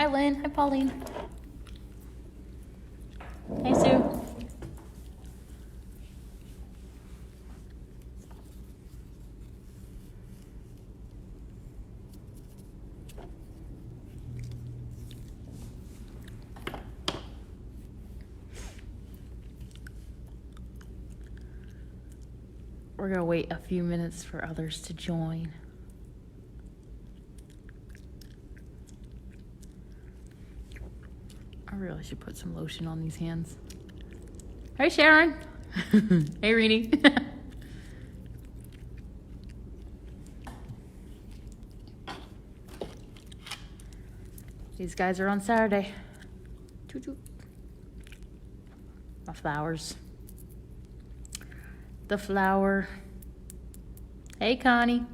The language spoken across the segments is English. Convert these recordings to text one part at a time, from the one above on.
Hi, Lynn. Hi, Pauline. Hey, Sue. We're gonna wait a few minutes for others to join. I really should put some lotion on these hands. Hey, Sharon. Hey, Reenie. These guys are on Saturday. Choo-choo. My flowers. The flower. Hey, Connie.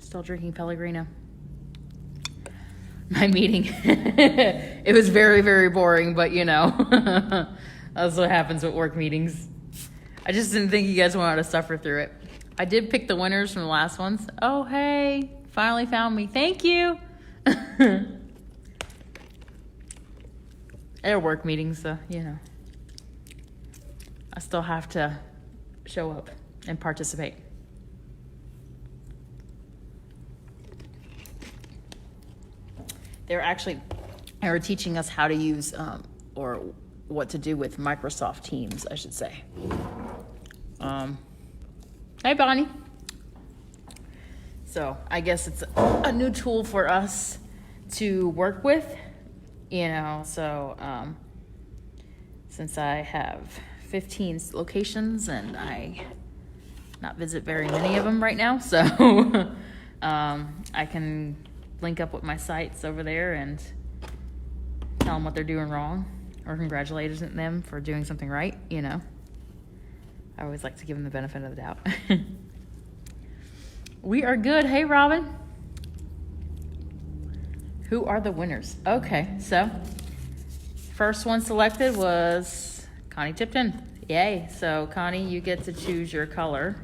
Still drinking Pellegrino. My meeting. It was very, very boring, but you know, that's what happens with work meetings. I just didn't think you guys wanted to suffer through it. I did pick the winners from the last ones. Oh, hey, finally found me. Thank you. They're work meetings, so, you know. I still have to show up and participate. They were teaching us how to use, or what to do with Microsoft Teams, I should say. Hey, Bonnie. So I guess it's a new tool for us to work with, you know, so since I have 15 locations and I not visit very many of them right now, so I can link up with my sites over there and tell them what they're doing wrong or congratulate them for doing something right, you know. I always like to give them the benefit of the doubt. We are good. Hey, Robin. Who are the winners? Okay, so first one selected was Connie Tipton. Yay. So, Connie, you get to choose your color.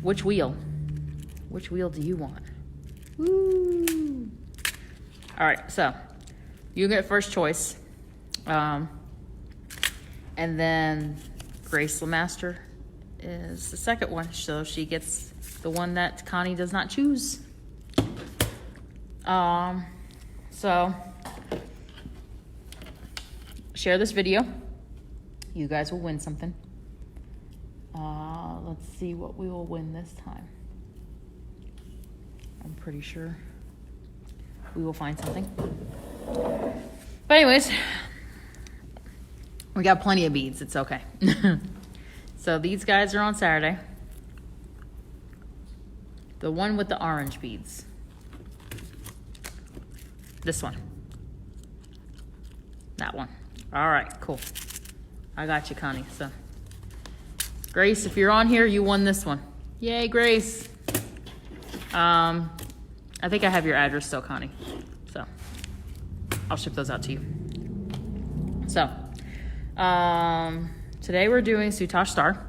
Which wheel? Which wheel do you want? Woo! All right, so you get first choice. And then Grace LeMaster is the second one, so she gets the one that Connie does not choose. So share this video. You guys will win something. Let's see what we will win this time. I'm pretty sure we will find something. But anyways, we got plenty of beads. It's okay. So these guys are on Saturday. The one with the orange beads. This one. That one. All right, cool. I got you, Connie. So, Grace, if you're on here, you won this one. Yay, Grace. I think I have your address still, Connie. So, I'll ship those out to you. So, today we're doing Soutache Star.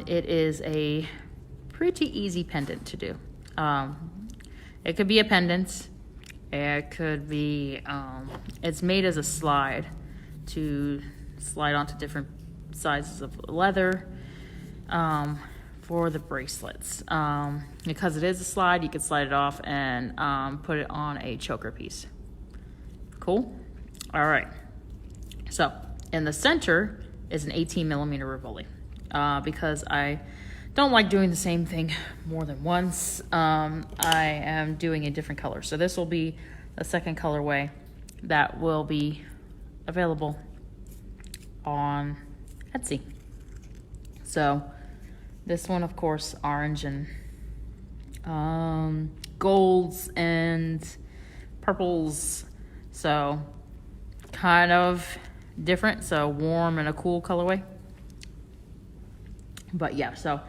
It is a pretty easy pendant to do. It could be a pendant. It could be, it's made as a slide to slide onto different sizes of leather for the bracelets. Because it is a slide, you can slide it off and put it on a choker piece. Cool? All right. So in the center is an 18 millimeter rivoli. Because I don't like doing the same thing more than once. I am doing a different color. So this will be the second colorway that will be available on Etsy. So this one, of course, orange and golds and purples. So kind of different. So warm and a cool colorway. But yeah, so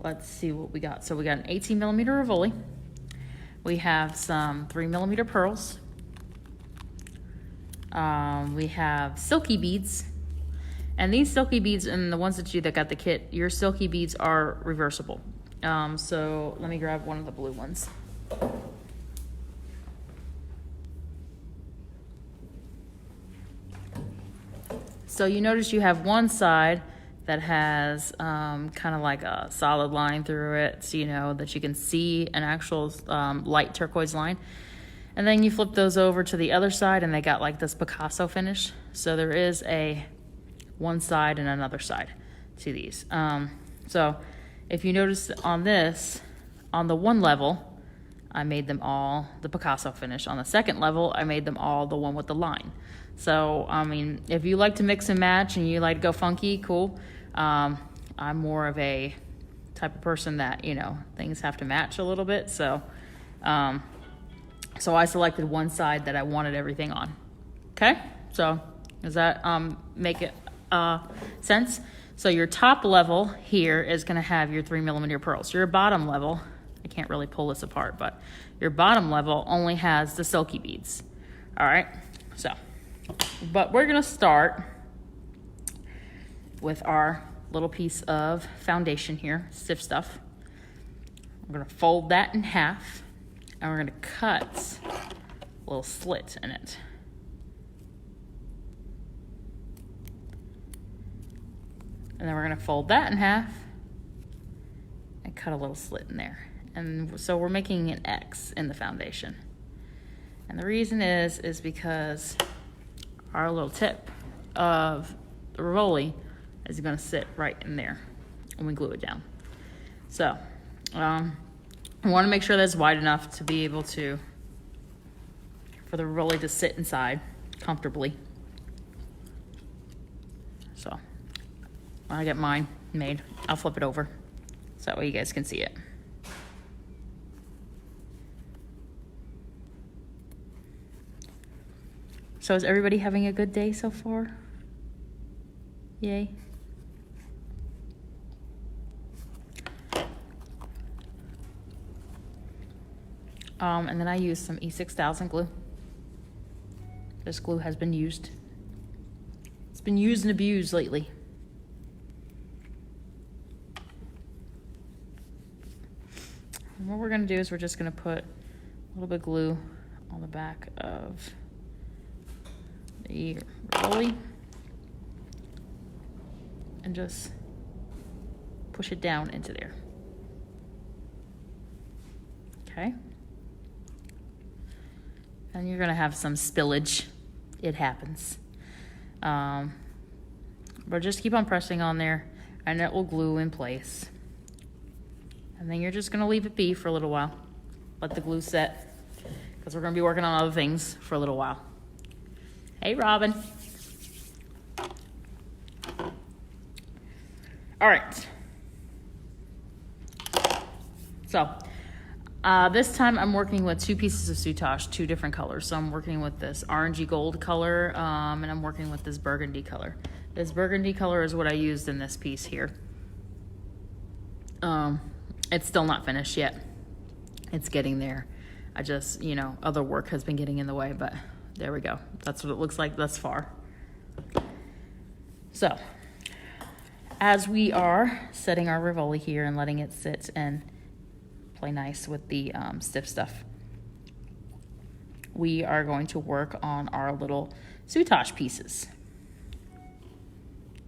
let's see what we got. So we got an 18 millimeter rivoli. We have some 3 millimeter pearls. We have silky beads. And these silky beads, and the ones that got the kit, your silky beads are reversible. So let me grab one of the blue ones. So you notice you have one side that has kind of like a solid line through it, so you know that you can see an actual light turquoise line. And then you flip those over to the other side and they got like this Picasso finish. So there is a one side and another side to these. So if you notice on this, on the one level, I made them all the Picasso finish. On the second level, I made them all the one with the line. So, I mean, if you like to mix and match and you like to go funky, cool. I'm more of a type of person that, you know, things have to match a little bit. So, so I selected one side that I wanted everything on. Okay, so does that make it sense? So your top level here is going to have your 3mm pearls. Your bottom level, I can't really pull this apart, but your bottom level only has the silky beads. All right, so, but we're going to start with our little piece of foundation here, stiff stuff. We're going to fold that in half. And we're going to cut a little slit in it. And then we're going to fold that in half and cut a little slit in there. And so we're making an X in the foundation. And the reason is because our little tip of the rivoli is going to sit right in there when we glue it down. So, I want to make sure that's wide enough to be able to, for the rivoli to sit inside comfortably. So when I get mine made, I'll flip it over so that way you guys can see it. So is everybody having a good day so far? Yay. And then I used some E6000 glue. This glue has been used. It's been used and abused lately. And what we're gonna do is we're just gonna put a little bit of glue on the back of the rivoli and just push it down into there. Okay. And you're gonna have some spillage. It happens. But just keep on pressing on there and it will glue in place. And then you're just gonna leave it be for a little while. Let the glue set, because we're gonna be working on other things for a little while. Hey, Robin. All right. So, this time I'm working with two pieces of Soutache, two different colors. So I'm working with this orangey gold color, and I'm working with this burgundy color. This burgundy color is what I used in this piece here. It's still not finished yet. It's getting there. I just, you know, other work has been getting in the way, but there we go. That's what it looks like thus far. So, as we are setting our rivoli here and letting it sit and play nice with the stiff stuff, we are going to work on our little Soutache pieces.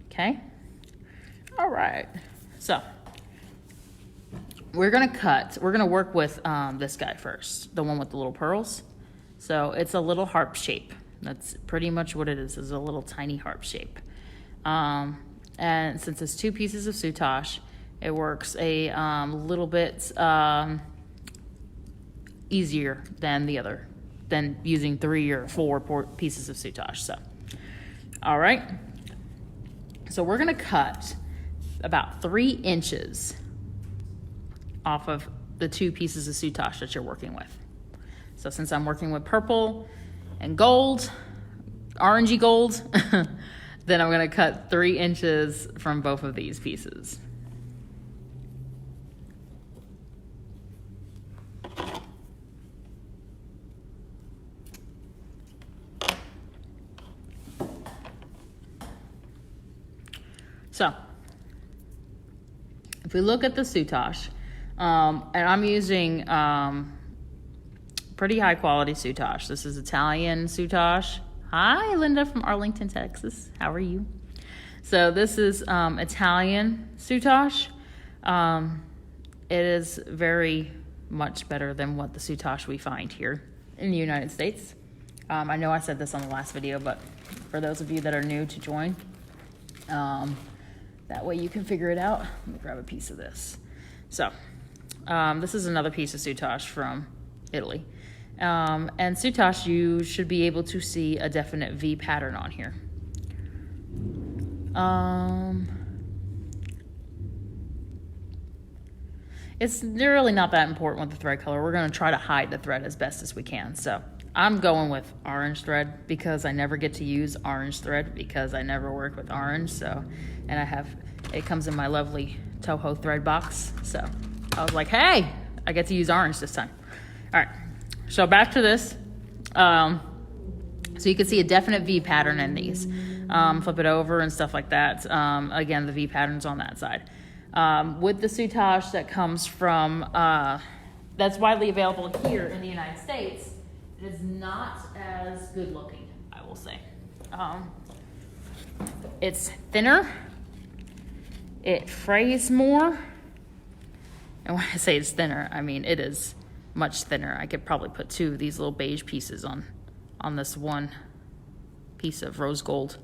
Okay? All right. So, we're gonna work with this guy first, the one with the little pearls. So it's a little harp shape. That's pretty much what it is a little tiny harp shape. And since it's two pieces of Soutache, it works a little bit easier than the other, than using 3 or 4 pieces of Soutache. So, all right. So we're gonna cut about 3 inches off of the 2 pieces of Soutache that you're working with. So since I'm working with purple and gold, orangey gold, then I'm gonna cut 3 inches from both of these pieces. So if we look at the Soutache, and I'm using pretty high quality Soutache. This is Italian Soutache. Hi, Linda from Arlington, Texas. How are you? So this is Italian Soutache. It is very much better than what the Soutache we find here in the United States. I know I said this on the last video, but for those of you that are new to join, that way you can figure it out. Let me grab a piece of this. So this is another piece of Soutache from Italy. And Soutache, you should be able to see a definite V pattern on here. It's really not that important with the thread color. We're going to try to hide the thread as best as we can. So I'm going with orange thread because I never get to use orange thread because I never work with orange. So, and it comes in my lovely Toho thread box. So I was like, hey, I get to use orange this time. All right, so back to this. So you can see a definite V pattern in these. Flip it over and stuff like that. Again, the V pattern's on that side. With the Soutache that comes from, that's widely available here in the United States, it is not as good looking, I will say. It's thinner, it frays more, and when I say it's thinner, I mean it is much thinner. I could probably put two of these little beige pieces on this one piece of rose gold.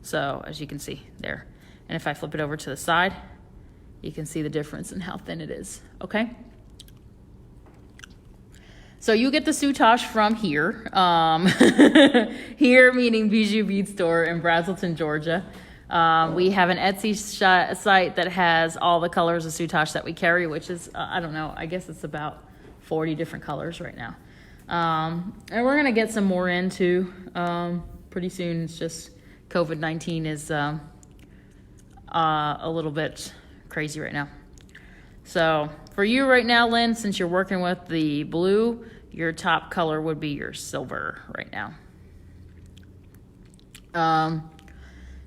So as you can see there, and if I flip it over to the side, you can see the difference in how thin it is, okay? So you get the Soutache from here. Here meaning Beadjoux Bead Store in Bracelton, Georgia. We have an Etsy site that has all the colors of Soutache that we carry, which is, I don't know, I guess it's about 40 different colors right now. And we're gonna get some more into pretty soon. It's just COVID-19 is a little bit crazy right now. So for you right now, Lynn, since you're working with the blue, your top color would be your silver right now.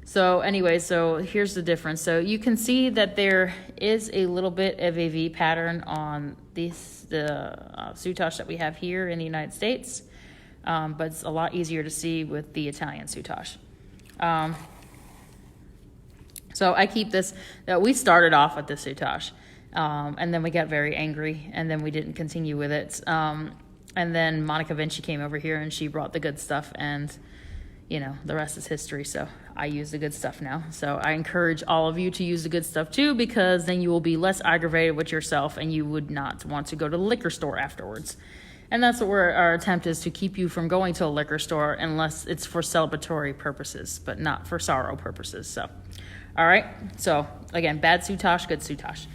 So anyway, so here's the difference. So you can see that there is a little bit of a V pattern on the Soutache that we have here in the United States, but it's a lot easier to see with the Italian Soutache. So I keep this, we started off with this Soutache, and then we got very angry, and then we didn't continue with it. And then Monica Vinci came over here, and she brought the good stuff, and, you know, the rest is history. So I use the good stuff now. So I encourage all of you to use the good stuff too, because then you will be less aggravated with yourself, and you would not want to go to the liquor store afterwards. And that's what our attempt is, to keep you from going to a liquor store unless it's for celebratory purposes, but not for sorrow purposes. So, all right. So again, bad Soutache, good Soutache.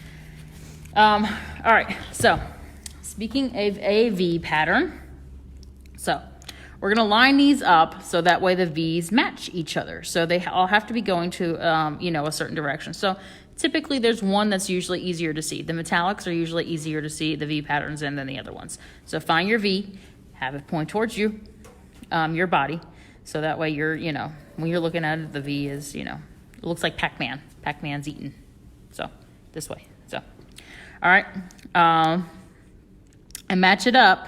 All right. So speaking of a V pattern, so we're going to line these up so that way the V's match each other. So they all have to be going to, you know, a certain direction. So typically there's one that's usually easier to see. The metallics are usually easier to see the V patterns in than the other ones. So find your V, have it point towards you, your body. So that way you're, you know, when you're looking at it, the V is, you know, it looks like Pac-Man. Pac-Man's eating. So this way. So, all right. And match it up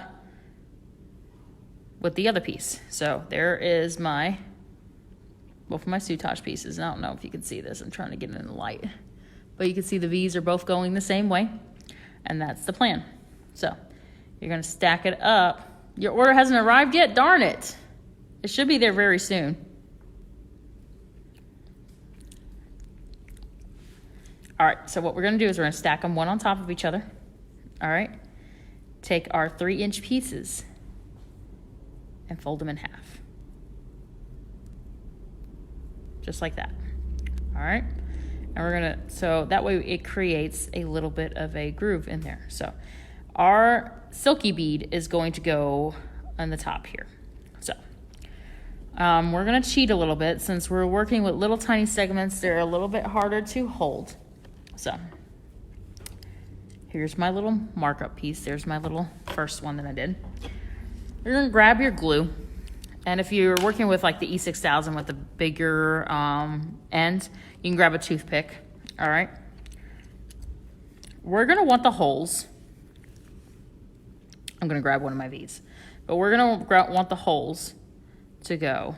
with the other piece. So there is both of my Soutache pieces. I don't know if you can see this. I'm trying to get it in the light. But you can see the V's are both going the same way. And that's the plan. So you're going to stack it up. Your order hasn't arrived yet? Darn it. It should be there very soon. All right, so what we're going to do is we're going to stack them one on top of each other. All right. Take our 3-inch pieces and fold them in half. Just like that. All right. And we're going to, so that way it creates a little bit of a groove in there. So our silky bead is going to go on the top here. So we're going to cheat a little bit since we're working with little tiny segments. They're a little bit harder to hold. So here's my little markup piece. There's my little first one that I did. You're going to grab your glue And if you're working with like the E6000 with the bigger end, you can grab a toothpick, all right? We're gonna want the holes. I'm gonna grab one of my beads, but we're gonna want the holes to go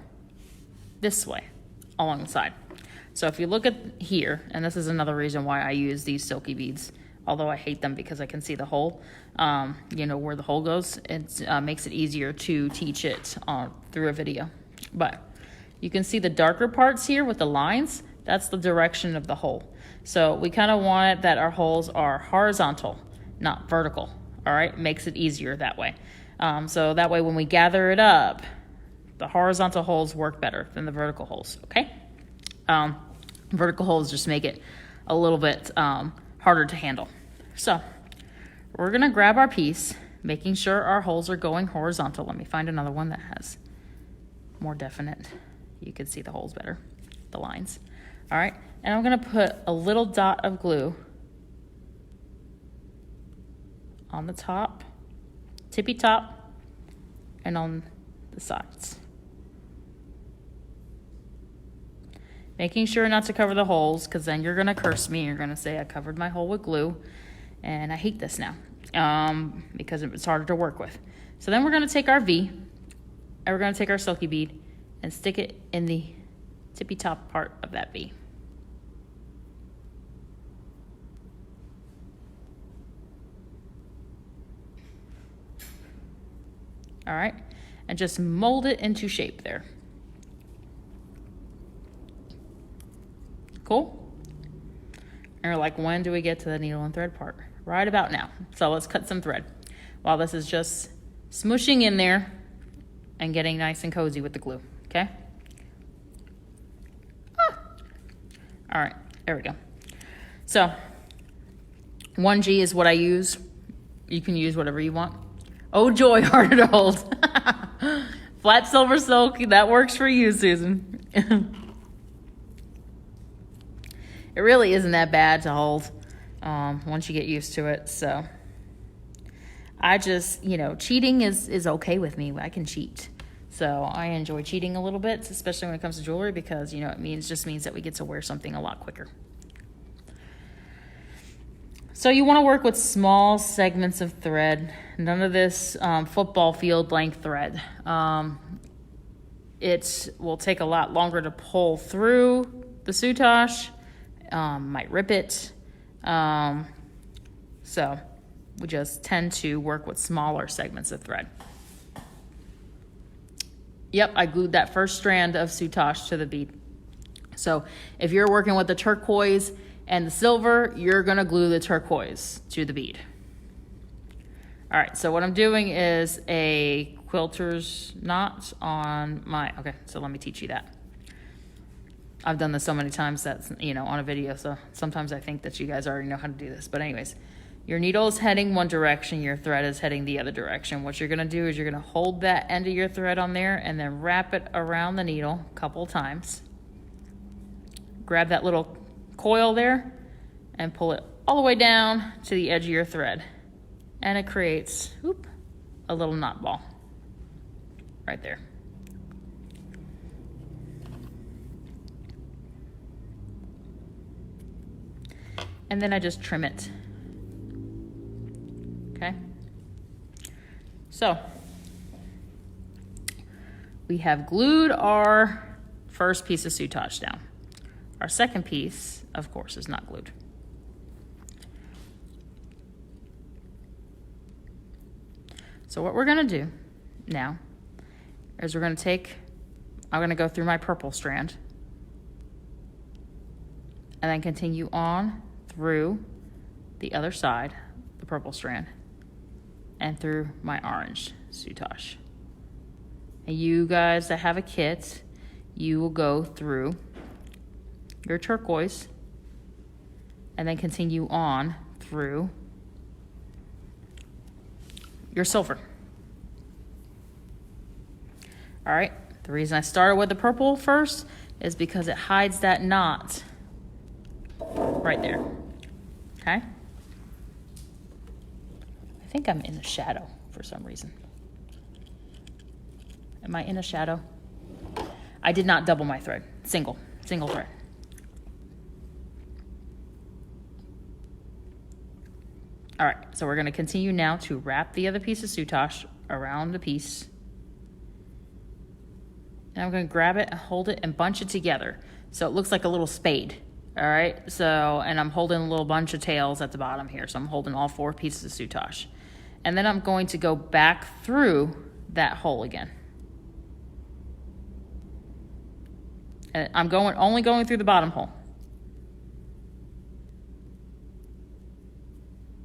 this way along the side. So if you look at here, and this is another reason why I use these silky beads, although I hate them because I can see the hole, you know, where the hole goes. It makes it easier to teach it through a video. But you can see the darker parts here with the lines, that's the direction of the hole. So we kind of want it that our holes are horizontal, not vertical, all right? Makes it easier that way. So that way when we gather it up, the horizontal holes work better than the vertical holes, okay? Vertical holes just make it a little bit harder to handle. So we're gonna grab our piece, making sure our holes are going horizontal. Let me find another one that has more definite. You can see the holes better, the lines. All right, and I'm gonna put a little dot of glue on the top, tippy top, and on the sides. Making sure not to cover the holes, because then you're gonna curse me. You're gonna say I covered my hole with glue, and I hate this now because it's harder to work with. So then we're gonna take our V, and we're gonna take our silky bead and stick it in the tippy top part of that V. All right, and just mold it into shape there. Cool? And you're like, when do we get to the needle and thread part? Right about now. So let's cut some thread while this is just smooshing in there and getting nice and cozy with the glue, okay? All right, there we go. So 1G is what I use. You can use whatever you want. Oh joy, harder to hold. Flat silver silk, that works for you, Susan. It really isn't that bad to hold once you get used to it. So I just, you know, cheating is okay with me. I can cheat. So I enjoy cheating a little bit, especially when it comes to jewelry, because, you know, it just means that we get to wear something a lot quicker. So you want to work with small segments of thread. None of this football field length thread. It will take a lot longer to pull through the soutache. Might rip it. So we just tend to work with smaller segments of thread. Yep, I glued that first strand of soutache to the bead. So if you're working with the turquoise and the silver, you're gonna glue the turquoise to the bead. All right, so what I'm doing is a quilter's knot on my, okay, so let me teach you that. I've done this so many times that's, you know, on a video, so sometimes I think that you guys already know how to do this. But anyways, your needle is heading one direction, your thread is heading the other direction. What you're gonna do is you're gonna hold that end of your thread on there and then wrap it around the needle a couple times. Grab that little coil there and pull it all the way down to the edge of your thread. And it creates, a little knot ball right there. And then I just trim it. Okay? So, we have glued our first piece of soutache down. Our second piece, of course, is not glued. So what we're gonna do now is I'm gonna go through my purple strand and then continue on through the other side, the purple strand, and through my orange soutache. And you guys that have a kit, you will go through your turquoise and then continue on through your silver. All right, the reason I started with the purple first is because it hides that knot right there. Okay? I think I'm in the shadow for some reason. Am I in a shadow? I did not double my thread. Single thread. All right, so we're gonna continue now to wrap the other piece of Soutache around the piece. And I'm gonna grab it and hold it and bunch it together. So it looks like a little spade, all right? So, and I'm holding a little bunch of tails at the bottom here. So I'm holding all 4 pieces of Soutache. And then I'm going to go back through that hole again. And I'm only going through the bottom hole.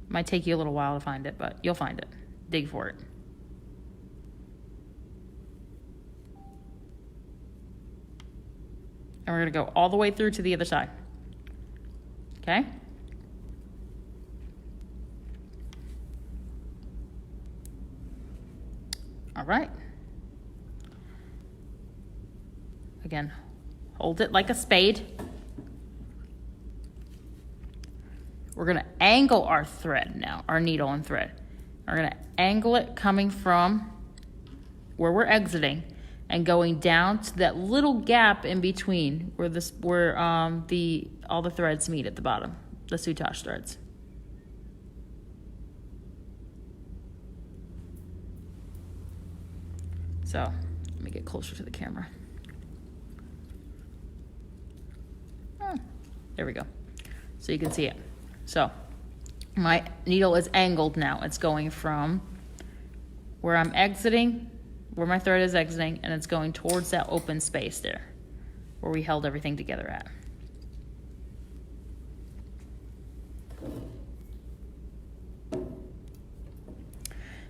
Might take you a little while to find it, but you'll find it. Dig for it. And we're gonna go all the way through to the other side. Okay? All right. Again, hold it like a spade. We're gonna angle our thread now, our needle and thread. We're gonna angle it coming from where we're exiting and going down to that little gap in between where all the threads meet at the bottom, the Soutache threads. So let me get closer to the camera. Oh, there we go. So you can see it. So my needle is angled now. It's going from where I'm exiting, where my thread is exiting, and it's going towards that open space there where we held everything together at.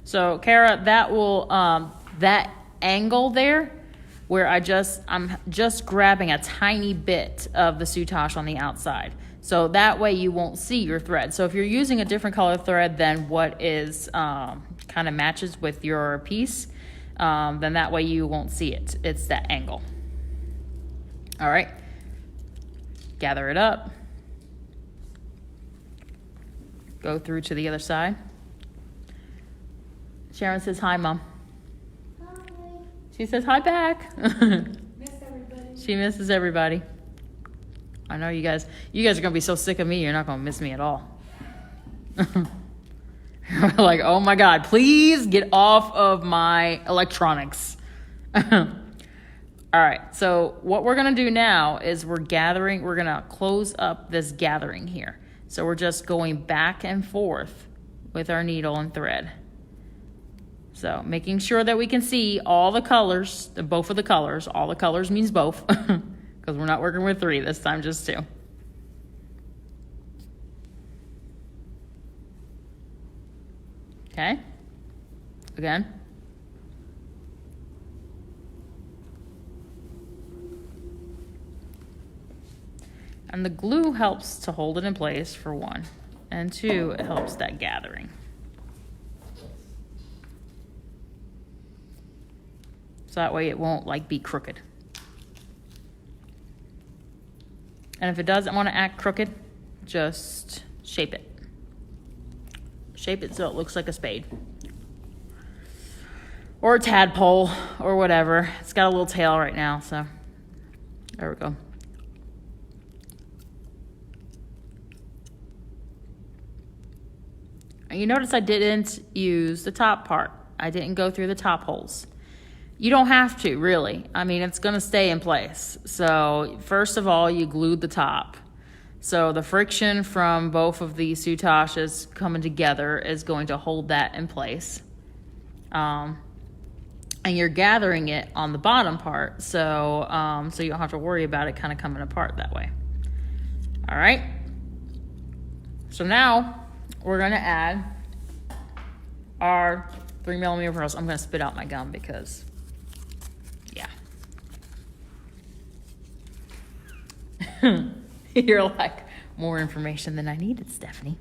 So Kara, that will, that angle there where I'm just grabbing a tiny bit of the Soutache on the outside. So that way you won't see your thread. So if you're using a different color thread than what is kind of matches with your piece, then that way you won't see it. It's that angle. All right. Gather it up. Go through to the other side. Sharon says hi, Mom. Hi. She says hi back. Miss everybody. She misses everybody. I know you guys are gonna be so sick of me, you're not gonna miss me at all. You're like, oh my God, please get off of my electronics. All right, so what we're gonna do now is we're gonna close up this gathering here. So we're just going back and forth with our needle and thread. So making sure that we can see all the colors, both of the colors. All the colors means both. Because we're not working with 3 this time, just 2. Okay. Again. And the glue helps to hold it in place for 1. And 2, it helps that gathering. So that way it won't like be crooked. And if it doesn't want to act crooked, just shape it. Shape it so it looks like a spade. Or a tadpole, or whatever. It's got a little tail right now, so there we go. And you notice I didn't use the top part. I didn't go through the top holes. You don't have to, really. I mean, it's going to stay in place. So first of all, you glued the top. So the friction from both of the Soutaches coming together is going to hold that in place. And you're gathering it on the bottom part, so you don't have to worry about it kind of coming apart that way. All right. So now we're going to add our 3mm pearls. I'm going to spit out my gum because... yeah. You're like, more information than I needed, Stephanie.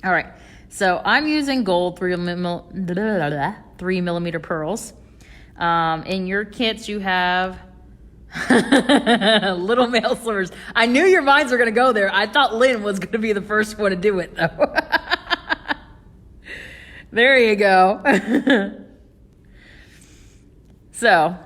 All right. So I'm using gold 3mm pearls. In your kits, you have little male slivers. I knew your minds were going to go there. I thought Lynn was going to be the first one to do it, though. There you go. So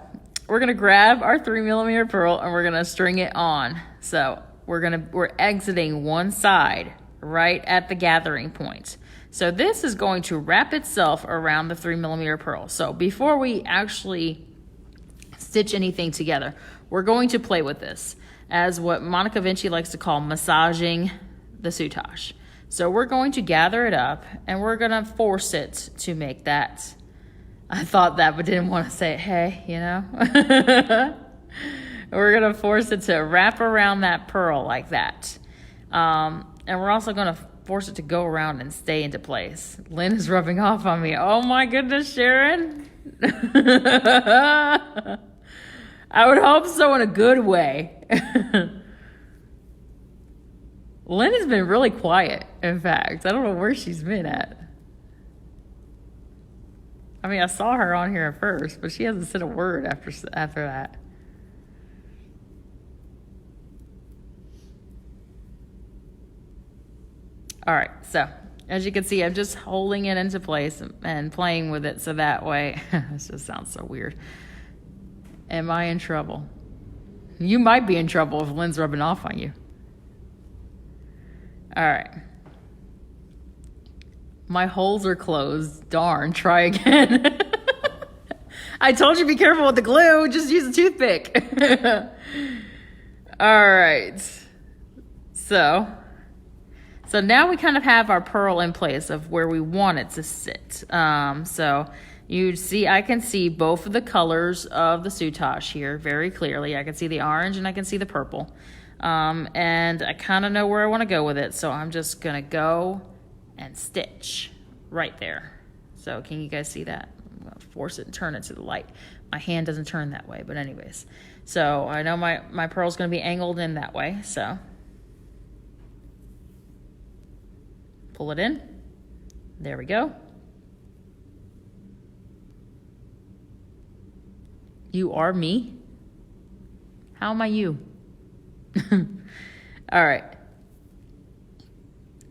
we're gonna grab our 3mm pearl and we're gonna string it on. So we're exiting one side right at the gathering point. So this is going to wrap itself around the 3mm pearl. So before we actually stitch anything together, we're going to play with this as what Monica Vinci likes to call massaging the soutache. So we're going to gather it up and we're gonna force it to make that. I thought that, but didn't want to say it. Hey, you know? We're gonna force it to wrap around that pearl like that. And we're also gonna force it to go around and stay into place. Lynn is rubbing off on me. Oh my goodness, Sharon. I would hope so, in a good way. Lynn has been really quiet, in fact. I don't know where she's been at. I mean, I saw her on here at first, but she hasn't said a word after that. All right, so as you can see, I'm just holding it into place and playing with it so that way. This just sounds so weird. Am I in trouble? You might be in trouble if Lynn's rubbing off on you. All right. My holes are closed. Darn, try again. I told you be careful with the glue. Just use a toothpick. All right. So now we kind of have our pearl in place of where we want it to sit. So you see, I can see both of the colors of the soutache here very clearly. I can see the orange and I can see the purple. And I kind of know where I want to go with it. So I'm just going to go and stitch right there. So can you guys see that? I'm going to force it and turn it to the light. My hand doesn't turn that way, but anyways. So I know my pearl's going to be angled in that way. So pull it in. There we go. You are me? How am I you? All right.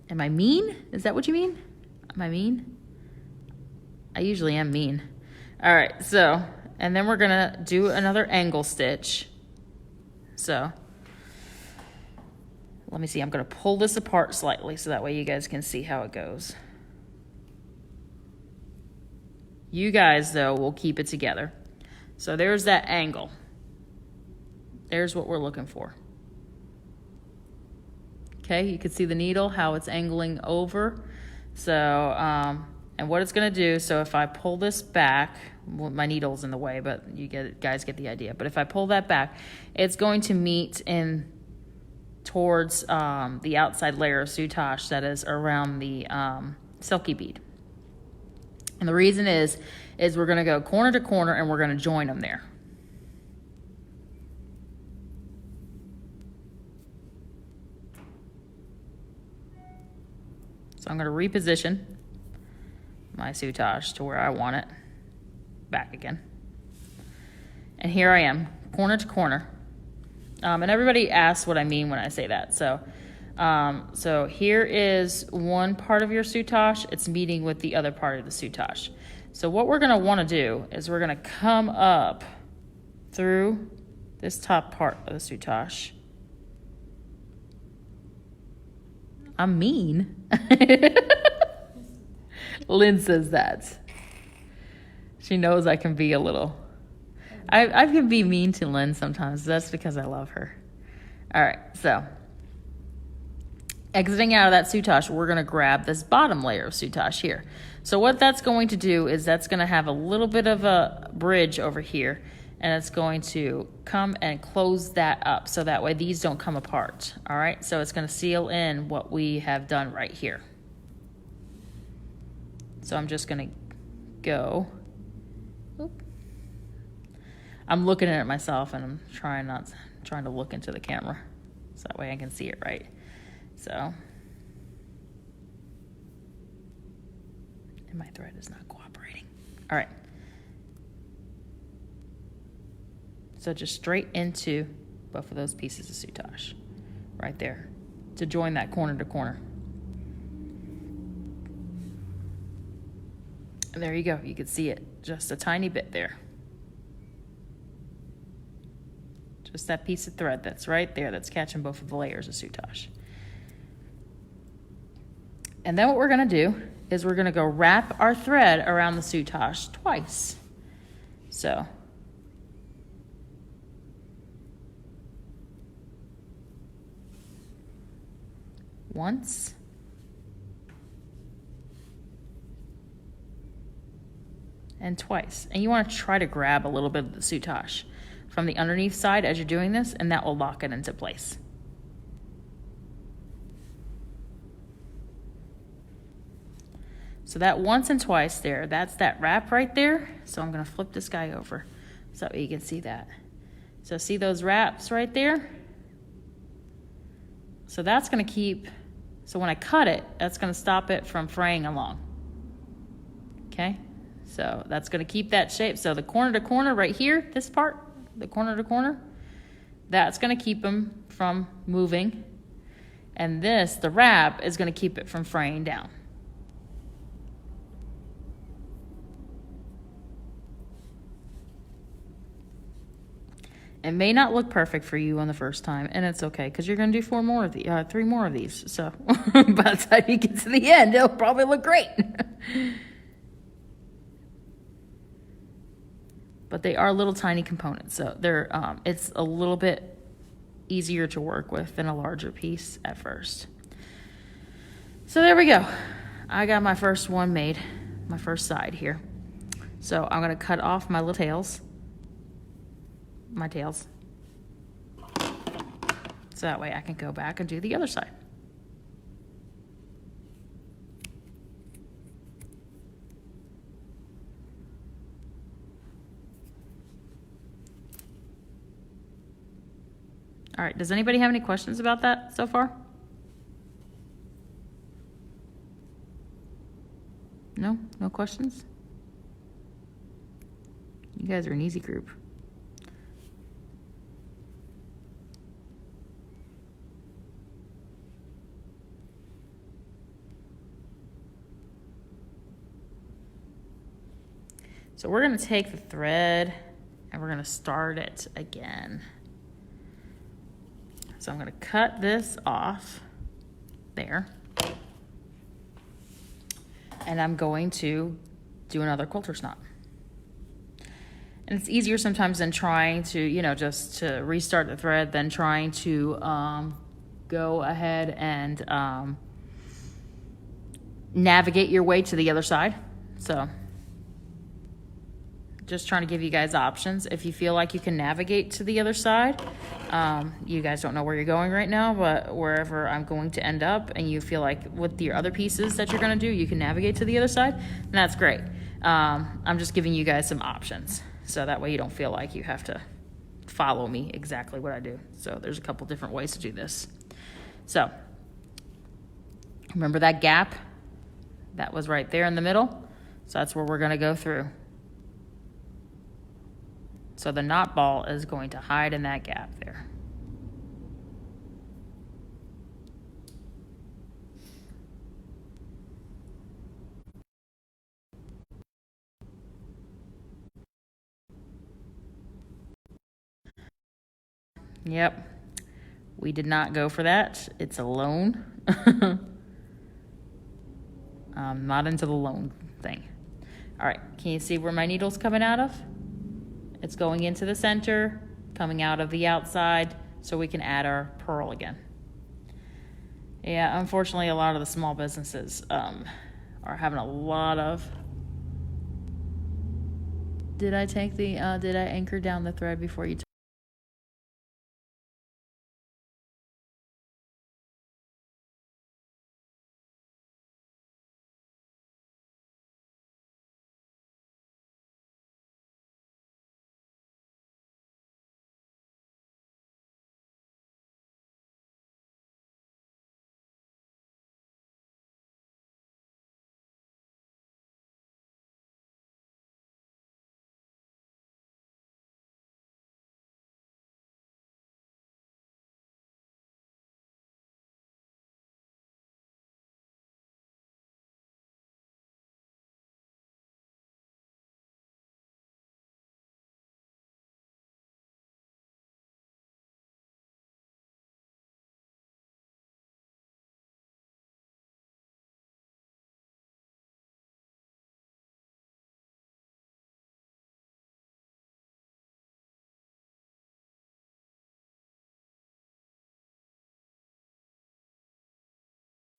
Am I mean? Is that what you mean? Am I mean? I usually am mean. All right, so, and then we're gonna do another angle stitch. So, let me see, I'm gonna pull this apart slightly so that way you guys can see how it goes. You guys, though, will keep it together. So there's that angle. There's what we're looking for. Okay, you can see the needle, how it's angling over. So, and what it's gonna do, so if I pull this back, well, my needle's in the way, but guys get the idea. But if I pull that back, it's going to meet in towards the outside layer of soutache that is around the silky bead. And the reason is we're gonna go corner to corner and we're gonna join them there. So I'm going to reposition my soutache to where I want it. Back again. And here I am, corner to corner. And everybody asks what I mean when I say that. So here is one part of your soutache. It's meeting with the other part of the soutache. So what we're going to want to do is we're going to come up through this top part of the soutache. I'm mean. Lynn says that. She knows I can be a little... I can be mean to Lynn sometimes. That's because I love her. All right, so exiting out of that soutache, we're going to grab this bottom layer of soutache here. So what that's going to do is that's going to have a little bit of a bridge over here, and it's going to come and close that up so that way these don't come apart. All right, so it's going to seal in what we have done right here. So I'm just going to go. Oop. I'm looking at it myself and I'm trying to look into the camera so that way I can see it right. So, and my thread is not cooperating. All right. So just straight into both of those pieces of soutache right there to join that corner to corner. And there you go. You can see it just a tiny bit there. Just that piece of thread that's right there that's catching both of the layers of Soutache. And then what we're going to do is we're going to go wrap our thread around the Soutache twice. So once and twice. And you want to try to grab a little bit of the Soutache from the underneath side as you're doing this, and that will lock it into place. So that once and twice there, that's that wrap right there. So I'm going to flip this guy over so you can see that. So see those wraps right there? So that's going to keep, so when I cut it, that's going to stop it from fraying along. Okay? So that's going to keep that shape. So the corner to corner right here, this part, the corner to corner, that's going to keep them from moving. And this, the wrap, is going to keep it from fraying down. It may not look perfect for you on the first time, and it's okay, because you're going to do 3 more of these. So by the time you get to the end, it'll probably look great. But they are little tiny components, so they're it's a little bit easier to work with than a larger piece at first. So there we go. I got my first one made, my first side here. So I'm going to cut off my little tails. My tails, so that way I can go back and do the other side. All right, does anybody have any questions about that so far? No questions? You guys are an easy group. So we're going to take the thread and we're going to start it again. So I'm going to cut this off there. And I'm going to do another quilter's knot. And it's easier sometimes than trying to, just to restart the thread than trying to go ahead and navigate your way to the other side. So just trying to give you guys options. If you feel like you can navigate to the other side, you guys don't know where you're going right now, but wherever I'm going to end up and you feel like with your other pieces that you're going to do, you can navigate to the other side, then that's great. I'm just giving you guys some options. So that way you don't feel like you have to follow me exactly what I do. So there's a couple different ways to do this. So remember that gap? That was right there in the middle. So that's where we're going to go through. So the knot ball is going to hide in that gap there. Yep, we did not go for that. It's a loan. I'm not into the loan thing. All right, can you see where my needle's coming out of? It's going into the center, coming out of the outside, so we can add our pearl again. Yeah, unfortunately, a lot of the small businesses are having a lot of... Did I anchor down the thread before you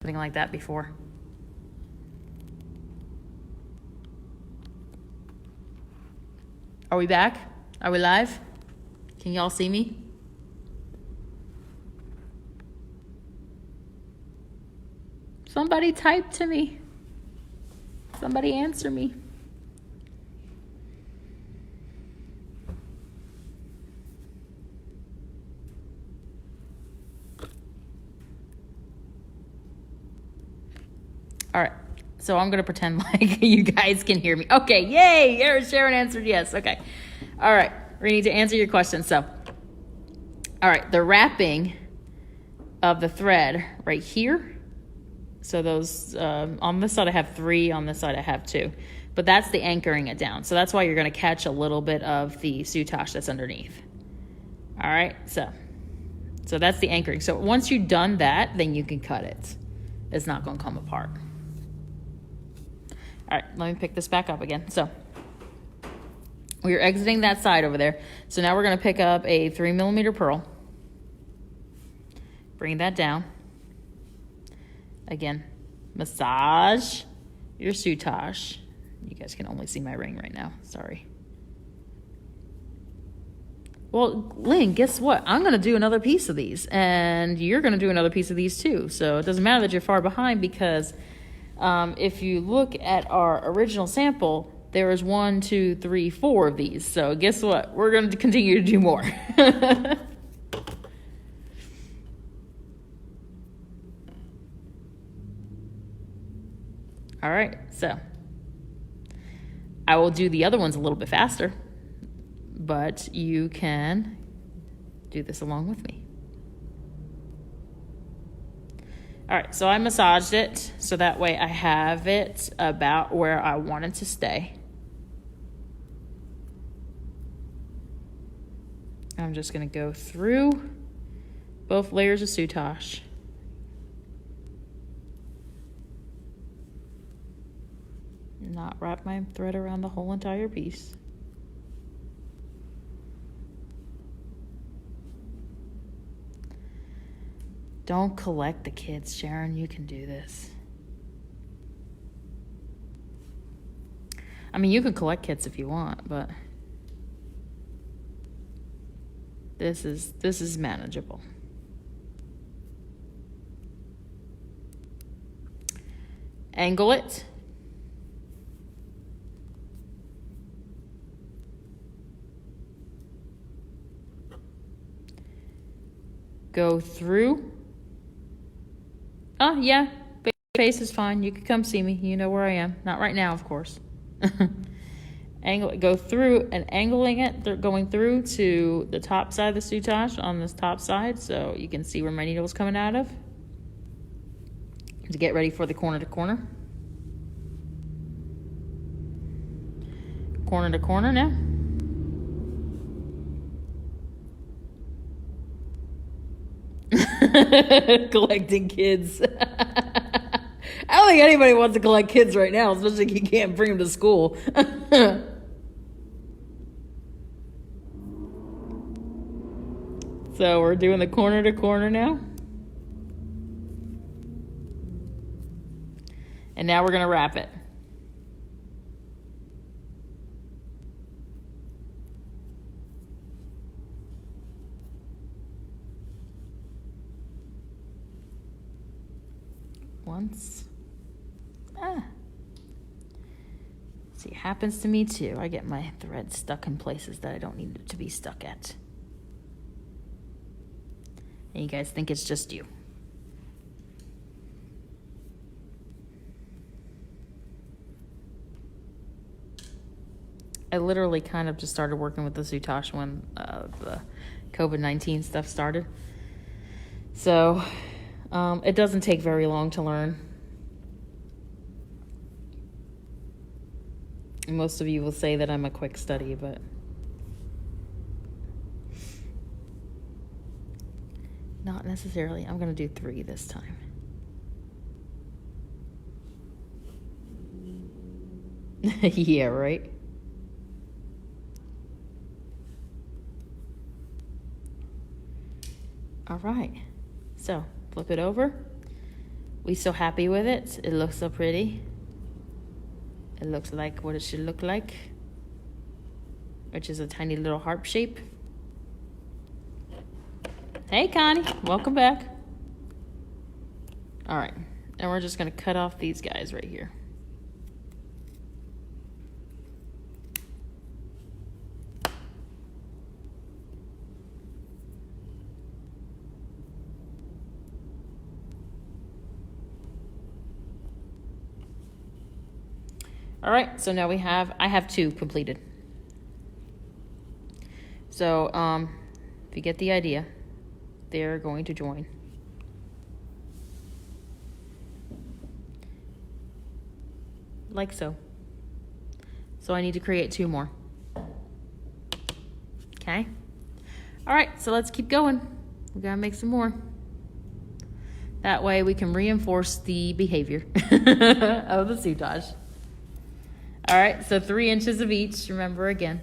something like that before. Are we back? Are we live? Can y'all see me? Somebody type to me. Somebody answer me. All right, so I'm gonna pretend like you guys can hear me. Okay, yay! Sharon answered yes. Okay, all right, we need to answer your question. So, all right, the wrapping of the thread right here. So those on this side I have 3, on this side I have 2, but that's the anchoring it down. So that's why you're gonna catch a little bit of the soutache that's underneath. All right, so that's the anchoring. So once you've done that, then you can cut it. It's not gonna come apart. All right, let me pick this back up again. So we're exiting that side over there. So now we're gonna pick up a 3mm pearl. Bring that down. Again, massage your soutache. You guys can only see my ring right now, sorry. Well, Lynn, guess what? I'm gonna do another piece of these, and you're gonna do another piece of these too. So it doesn't matter that you're far behind, because if you look at our original sample, there is 1, 2, 3, 4 of these. So guess what? We're going to continue to do more. All right, so I will do the other ones a little bit faster, but you can do this along with me. All right, so I massaged it so that way I have it about where I want it to stay. I'm just gonna go through both layers of soutache. Not wrap my thread around the whole entire piece. Don't collect the kids, Sharon. You can do this. I mean, you can collect kits if you want, but this is manageable. Angle it. Go through. Oh, yeah, face is fine. You can come see me. You know where I am. Not right now, of course. Angle it. Go through and angling it, going through to the top side of the soutache on this top side, so you can see where my needle is coming out of. To get ready for the corner to corner. Corner to corner now. Collecting kids. I don't think anybody wants to collect kids right now, especially if you can't bring them to school. So we're doing the corner to corner now. And now we're going to wrap it. Once. See, it happens to me too. I get my thread stuck in places that I don't need it to be stuck at. And you guys think it's just you. I literally kind of just started working with the soutache when the COVID-19 stuff started. So it doesn't take very long to learn. Most of you will say that I'm a quick study, but not necessarily. I'm going to do 3 this time. Yeah, right? All right. So flip it over. We so happy with it. It looks so pretty. It looks like what it should look like, which is a tiny little harp shape. Hey, Connie, welcome back. All right, and we're just gonna cut off these guys right here. All right, so now I have 2 completed. So if you get the idea, they're going to join. Like so. So I need to create 2 more. Okay. All right, so let's keep going. We gotta make some more. That way we can reinforce the behavior of the soutache. All right, so 3 inches of each, remember again.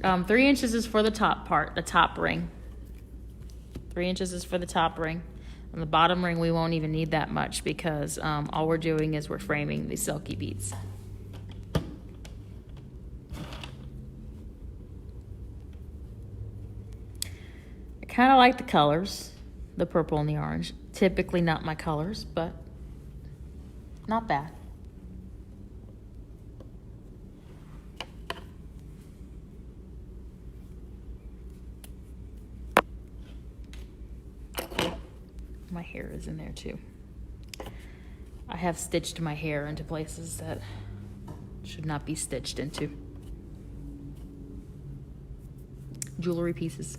3 inches is for the top part, the top ring. 3 inches is for the top ring. On the bottom ring, we won't even need that much because all we're doing is we're framing the silky beads. I kind of like the colors, the purple and the orange. Typically not my colors, but not bad. My hair is in there too. I have stitched my hair into places that should not be stitched into. Jewelry pieces.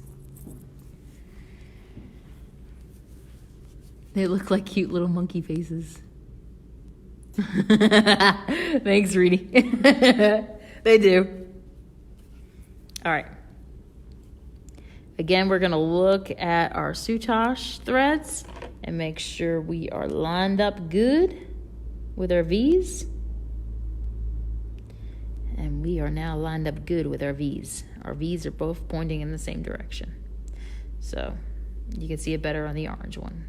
They look like cute little monkey faces. Thanks, Reedy. They do. All right. Again, we're gonna look at our soutache threads and make sure we are lined up good with our V's. And we are now lined up good with our V's. Our V's are both pointing in the same direction. So you can see it better on the orange one.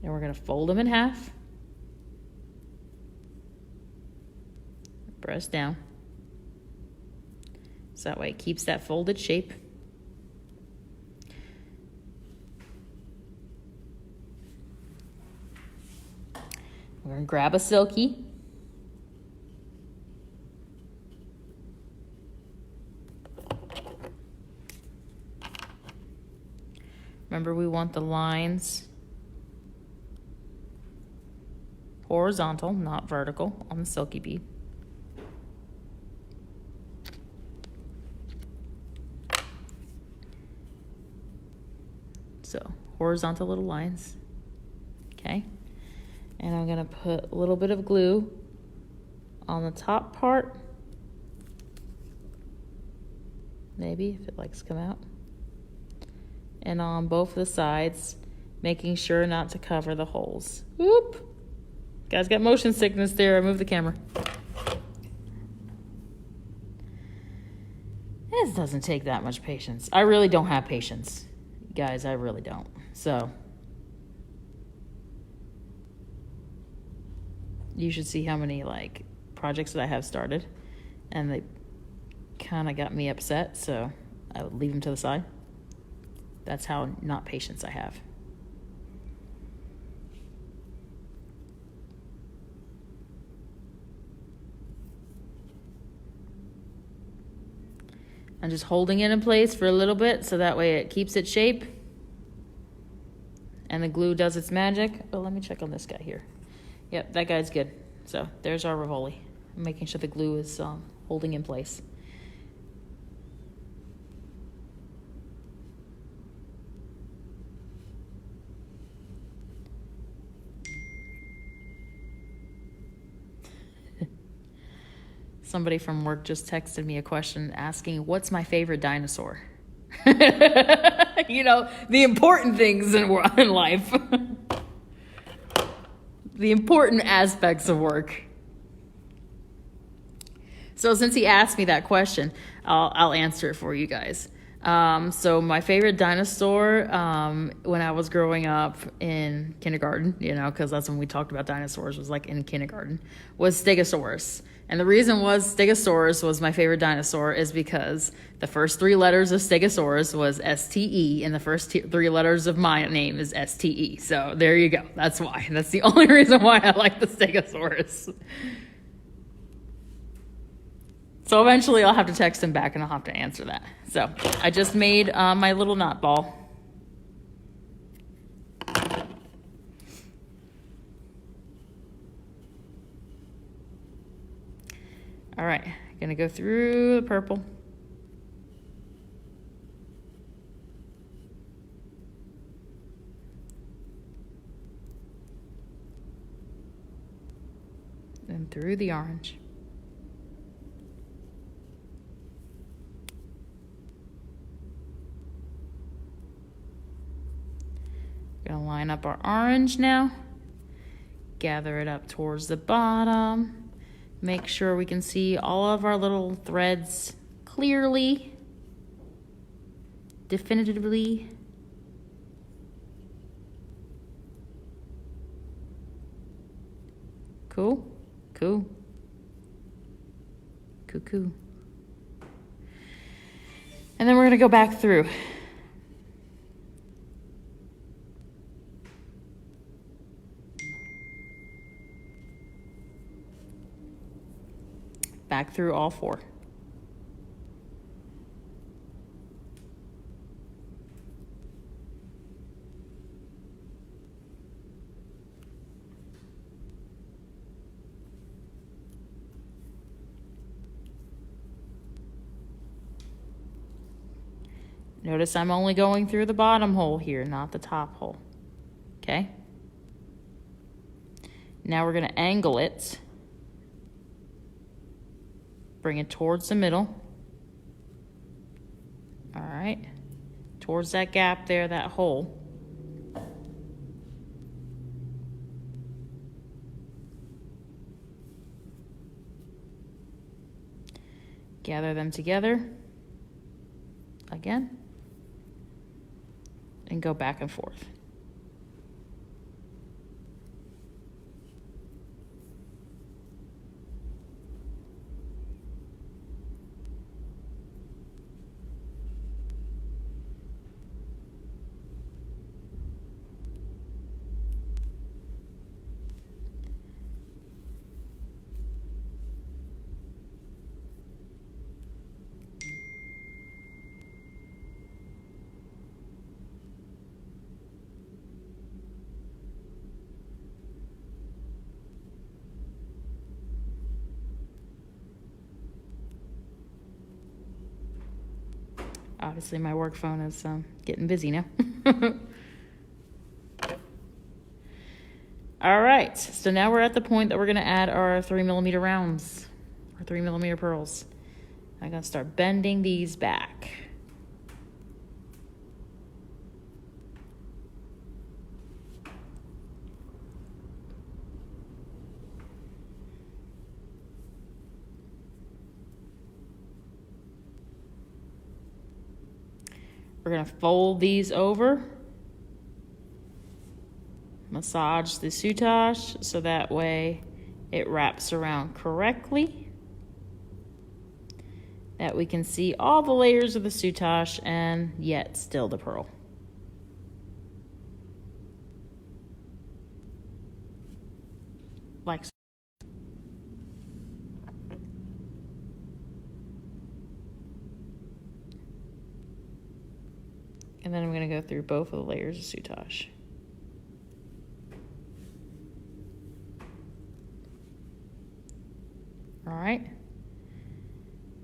And we're gonna fold them in half. Press down. So that way it keeps that folded shape. We're going to grab a silky. Remember, we want the lines horizontal, not vertical, on the silky bead. So horizontal little lines, okay? And I'm gonna put a little bit of glue on the top part, maybe if it likes to come out, and on both the sides, making sure not to cover the holes. Whoop! Guys got motion sickness there. I moved the camera. This doesn't take that much patience. I really don't have patience. Guys, I really don't. So you should see how many like projects that I have started, and they kind of got me upset, so I would leave them to the side. That's how not patience I have. I'm just holding it in place for a little bit so that way it keeps its shape and the glue does its magic. Oh, let me check on this guy here. Yep, that guy's good. So there's our rivoli. I'm making sure the glue is holding in place. Somebody from work just texted me a question asking, what's my favorite dinosaur? You know, the important things in life. The important aspects of work. So since he asked me that question, I'll answer it for you guys. So my favorite dinosaur, when I was growing up in kindergarten, because that's when we talked about dinosaurs, was like in kindergarten, was Stegosaurus. And the reason Stegosaurus was my favorite dinosaur is because the first 3 letters of Stegosaurus was STE, and the first 3 letters of my name is STE. So there you go. That's why. That's the only reason why I like the Stegosaurus. So eventually I'll have to text him back and I'll have to answer that. So I just made my little knot ball. All right, gonna go through the purple. And through the orange. Gonna line up our orange now. Gather it up towards the bottom. Make sure we can see all of our little threads clearly, definitively. Cool, cool, cool, cool. And then we're gonna go back through. Back through all 4. Notice I'm only going through the bottom hole here, not the top hole. Okay? Now we're going to angle it. Bring it towards the middle. All right. Towards that gap there, that hole. Gather them together again and go back and forth. Obviously my work phone is getting busy now. All right, so now we're at the point that we're gonna add our 3mm rounds, or 3mm pearls. I'm gonna start bending these back. We're gonna fold these over, massage the soutache so that way it wraps around correctly, that we can see all the layers of the soutache and yet still the pearl. Like so. And then I'm going to go through both of the layers of soutache. All right.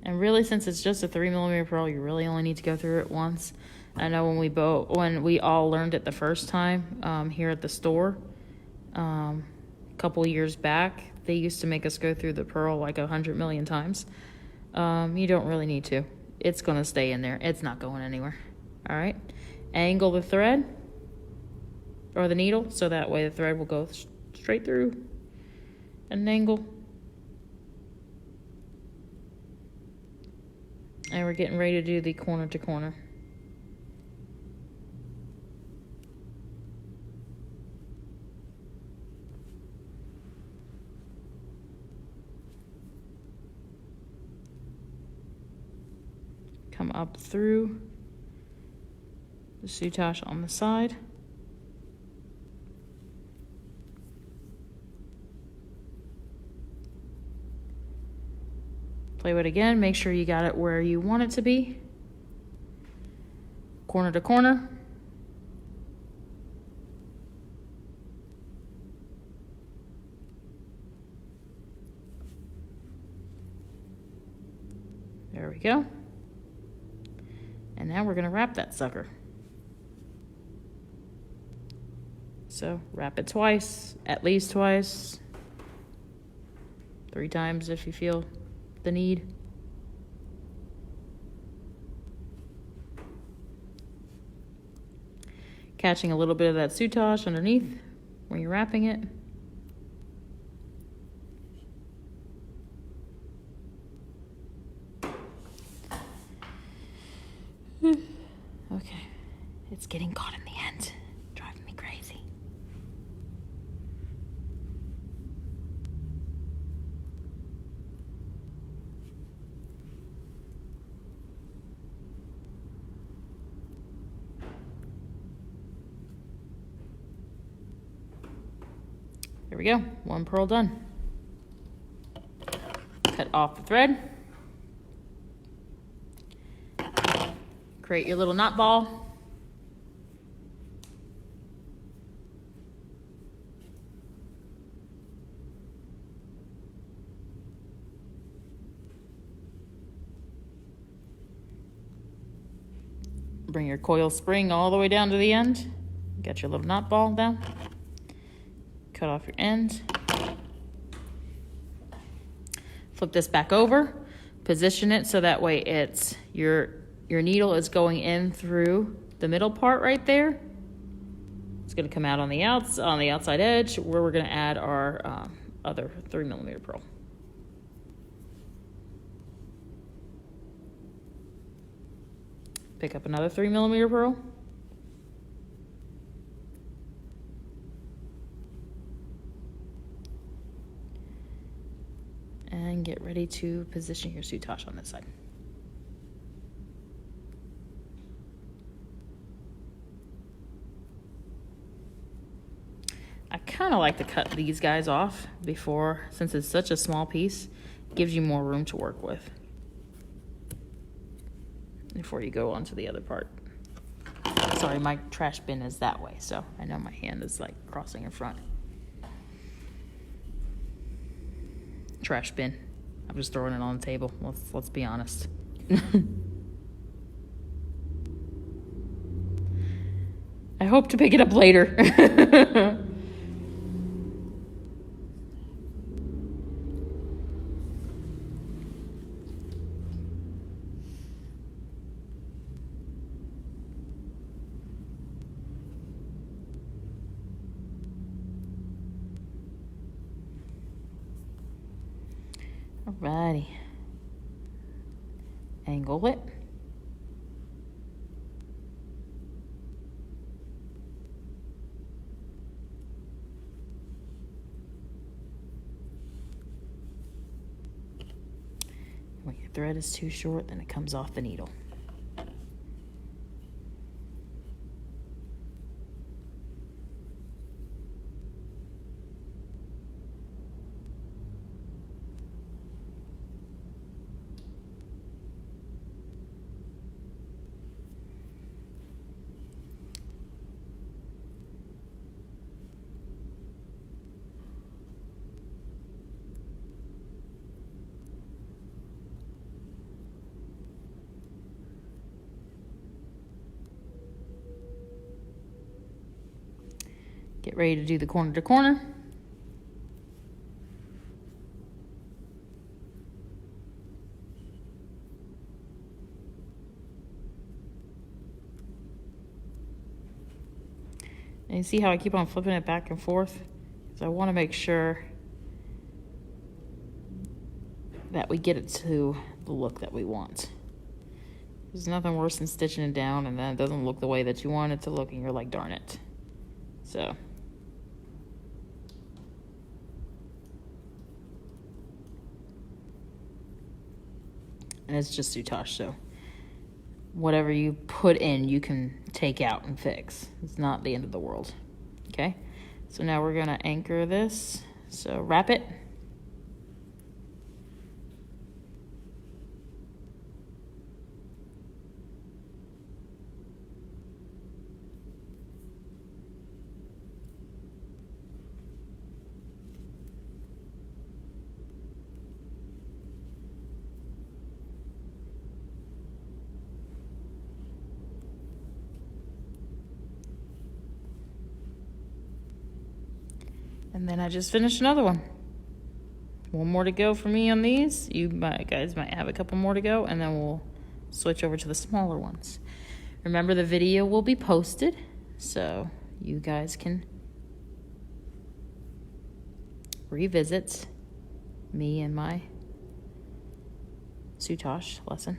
And really, since it's just a 3mm pearl, you really only need to go through it once. I know when we all learned it the first time here at the store, a couple years back, they used to make us go through the pearl like 100 million times. You don't really need to. It's going to stay in there. It's not going anywhere. All right, angle the thread or the needle so that way the thread will go straight through an angle. And we're getting ready to do the corner to corner. come up through the soutache on the side. Play with it again, make sure you got it where you want it to be. Corner to corner. There we go. And now we're going to wrap that sucker. So wrap it twice, at least twice, 3 times if you feel the need. Catching a little bit of that soutache underneath when you're wrapping it. Okay, it's getting caught in the end, driving me crazy. There we go, 1 pearl done. Cut off the thread. Create your little knot ball. Bring your coil spring all the way down to the end. Get your little knot ball down. Cut off your end. Flip this back over. Position it so that way it's your needle is going in through the middle part right there. It's going to come out on the outside edge where we're going to add our other 3mm pearl. Pick up another 3mm pearl. And get ready to position your soutache on this side. I kind of like to cut these guys off before, since it's such a small piece, it gives you more room to work with before you go on to the other part. Sorry, my trash bin is that way, so I know my hand is like crossing in front. Trash bin. I'm just throwing it on the table. Let's be honest. I hope to pick it up later. Alrighty. Angle it. When your thread is too short, then it comes off the needle. Get ready to do the corner to corner. And you see how I keep on flipping it back and forth? Because I want to make sure that we get it to the look that we want. There's nothing worse than stitching it down and then it doesn't look the way that you want it to look and you're like, darn it. So. And it's just Soutache, so whatever you put in, you can take out and fix. It's not the end of the world. Okay, so now we're gonna anchor this. So wrap it. And then I just finished another one. One more to go for me on these. You guys might have a couple more to go, and then we'll switch over to the smaller ones. Remember, the video will be posted, so you guys can revisit me and my Soutache lesson.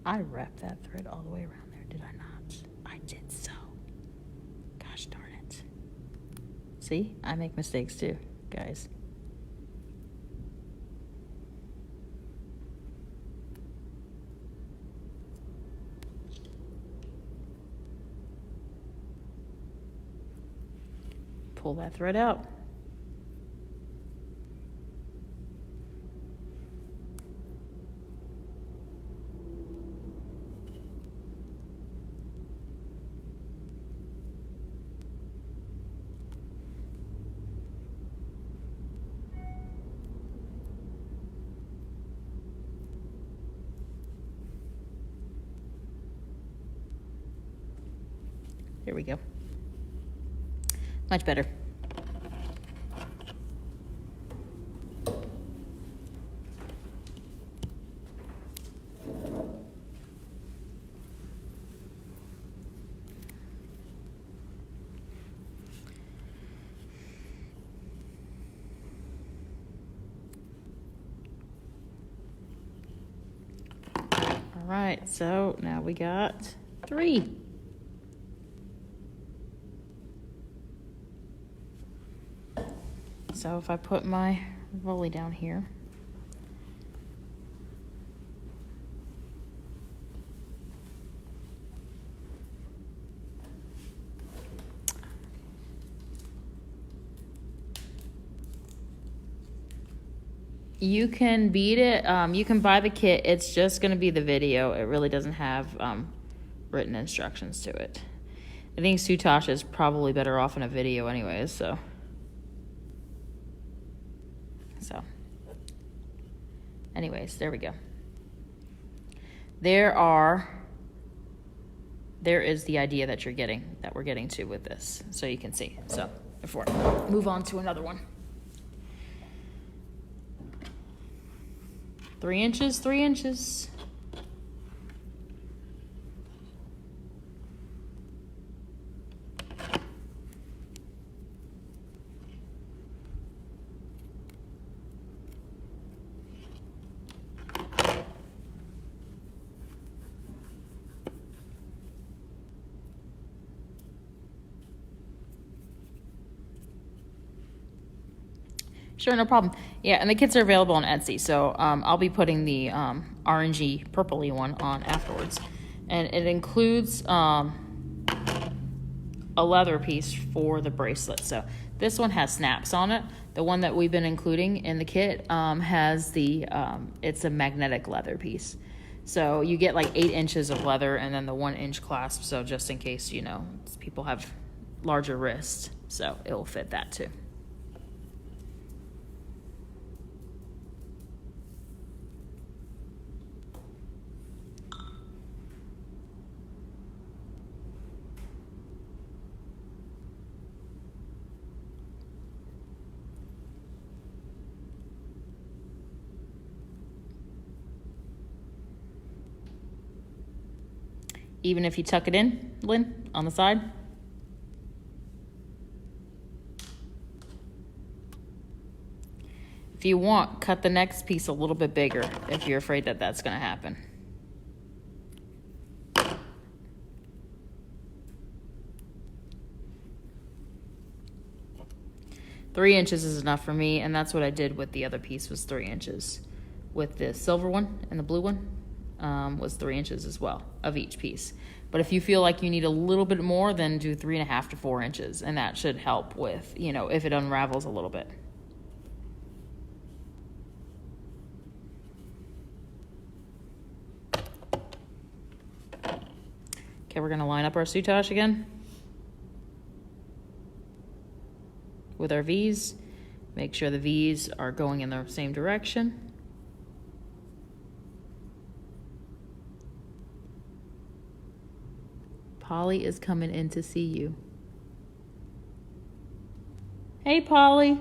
I wrapped that thread all the way around there, did I not? I did so. Gosh darn it. See, I make mistakes too, guys. Pull that thread out. There we go. Much better. All right, so now we got 3. So if I put my rivoli down here, you can bead it. You can buy the kit. It's just going to be the video. It really doesn't have written instructions to it. I think Soutache is probably better off in a video anyways, so. Anyways, there we go. There is the idea that we're getting to with this, so you can see. So before I move on to another one. 3 inches, 3 inches. Sure, no problem. Yeah, and the kits are available on Etsy, so I'll be putting the orangey, purpley one on afterwards. And it includes a leather piece for the bracelet. So this one has snaps on it. The one that we've been including in the kit has it's a magnetic leather piece. So you get like 8 inches of leather and then the 1-inch clasp. So just in case, people have larger wrists, so it will fit that too. Even if you tuck it in, Lynn, on the side. If If you want, cut the next piece a little bit bigger if you're afraid that that's going to happen. Three inches is enough for me, and that's what I did with the other piece, was 3 inches. With the silver one and the blue one was 3 inches as well of each piece. But if you feel like you need a little bit more, then do 3.5 to 4 inches, and that should help with, you know, if it unravels a little bit. Okay, we're gonna line up our soutache again with our V's. Make sure the V's are going in the same direction. Polly is coming in to see you. Hey, Polly.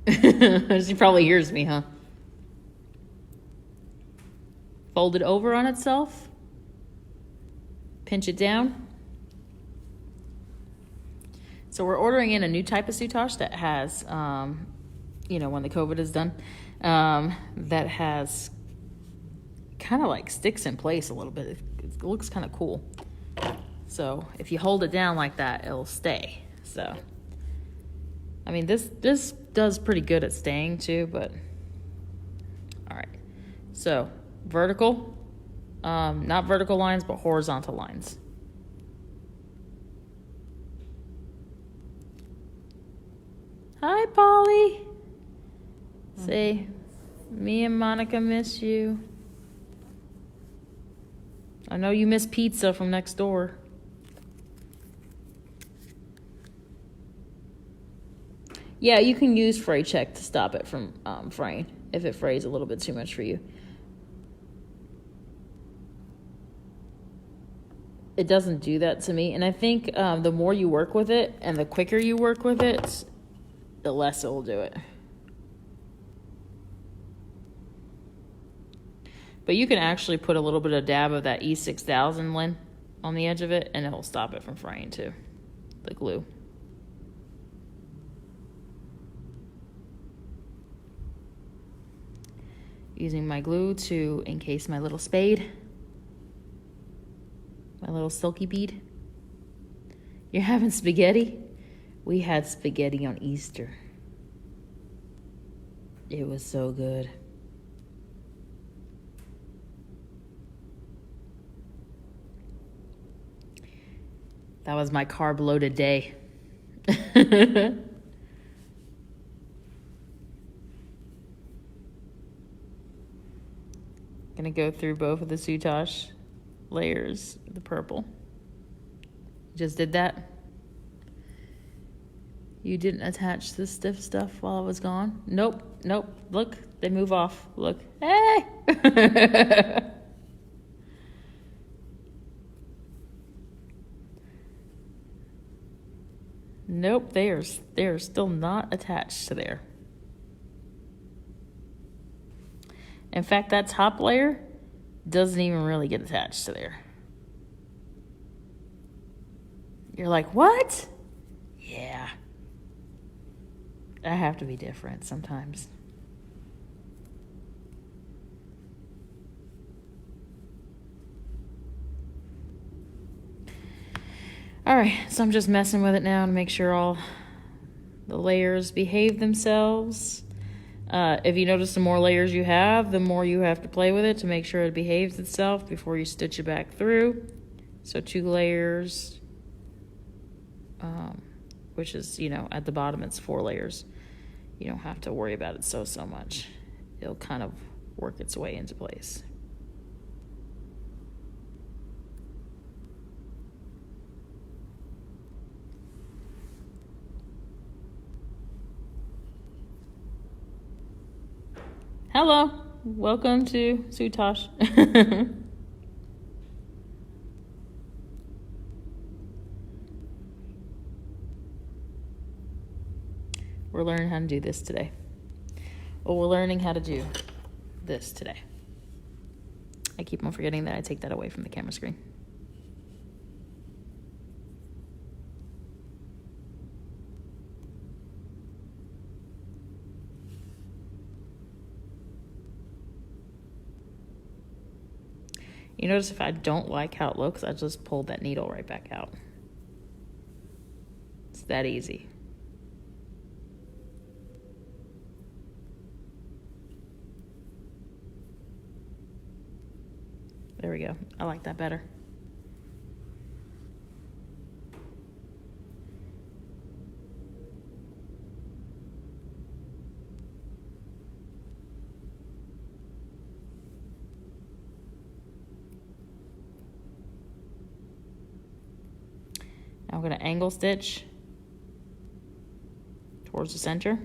She probably hears me, huh? Fold it over on itself. Pinch it down. So we're ordering in a new type of soutache that has, you know, when the COVID is done, that has kind of like sticks in place a little bit. It looks kind of cool. So if you hold it down like that, it'll stay. So, I mean, this does pretty good at staying too, but all right. So vertical, not vertical lines, but horizontal lines. Hi, Polly. Say, me and Monica miss you. I know you miss pizza from next door. Yeah, you can use fray check to stop it from fraying if it frays a little bit too much for you. It doesn't do that to me. And I think the more you work with it and the quicker you work with it, the less it will do it. But you can actually put a little bit of dab of that E6000 Lin on the edge of it, and it will stop it from fraying too, the glue. Using my glue to encase my little spade, my little silky bead. You're having spaghetti? We had spaghetti on Easter. It was so good. That was my carb-loaded day. Gonna go through both of the soutache layers, the purple. Just did that. You didn't attach the stiff stuff while I was gone? Nope, nope. Look, they move off. Look, hey! Nope, they are still not attached to there. In fact, that top layer doesn't even really get attached to there. You're like, what? Yeah. I have to be different sometimes. All right, so I'm just messing with it now to make sure all the layers behave themselves. If you notice the more layers you have, the more you have to play with it to make sure it behaves itself before you stitch it back through. So 2 layers, which is, you know, at the bottom it's 4 layers. You don't have to worry about it so much. It'll kind of work its way into place. Hello, welcome to Soutache. We're learning how to do this today. Well, we're learning how to do this today. I keep on forgetting that I take that away from the camera screen. You notice if I don't like how it looks, I just pull that needle right back out. It's that easy. There we go. I like that better. Now I'm going to angle stitch towards the center.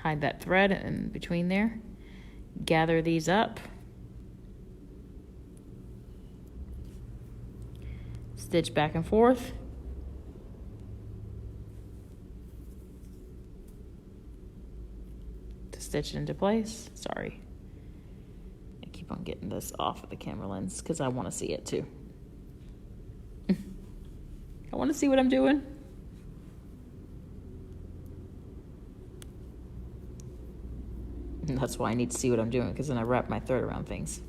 Hide that thread in between there. Gather these up. Stitch back and forth. To stitch it into place. Sorry. I keep on getting this off of the camera lens because I want to see it too. I want to see what I'm doing. And that's why I need to see what I'm doing, because then I wrap my thread around things.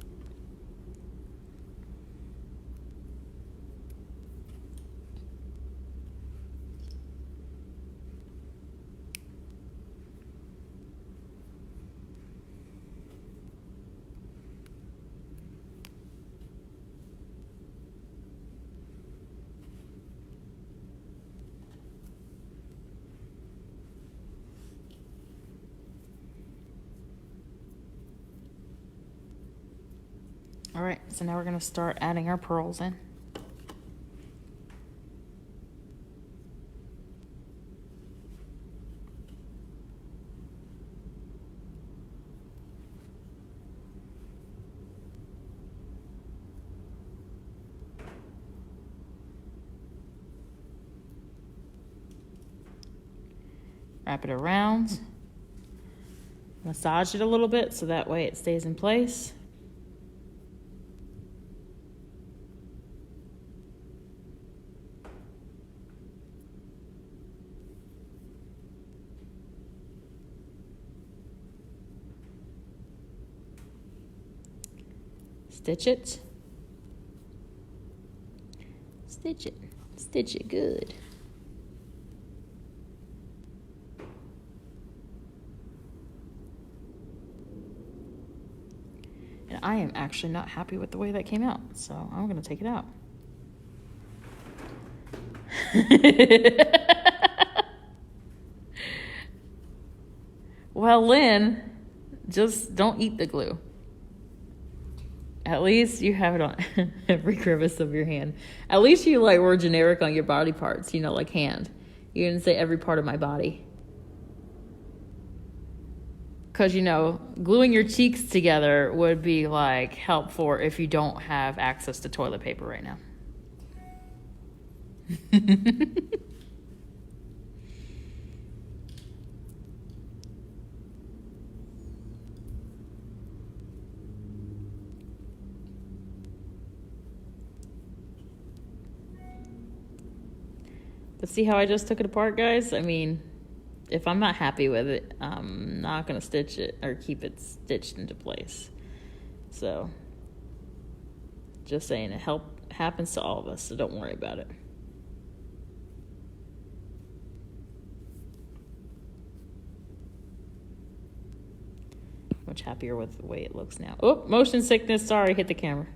All right, so now we're going to start adding our pearls in. Wrap it around. Massage it a little bit so that way it stays in place. Stitch it. Stitch it. Stitch it good. And I am actually not happy with the way that came out, so I'm going to take it out. Well, Lynn, just don't eat the glue. At least you have it on every crevice of your hand. At least you were generic on your body parts, like hand. You didn't say every part of my body. Because, gluing your cheeks together would be helpful if you don't have access to toilet paper right now. But see how I just took it apart, guys? I mean, if I'm not happy with it, I'm not going to stitch it or keep it stitched into place. So, just saying, it happens to all of us, so don't worry about it. Much happier with the way it looks now. Oh, motion sickness. Sorry, hit the camera.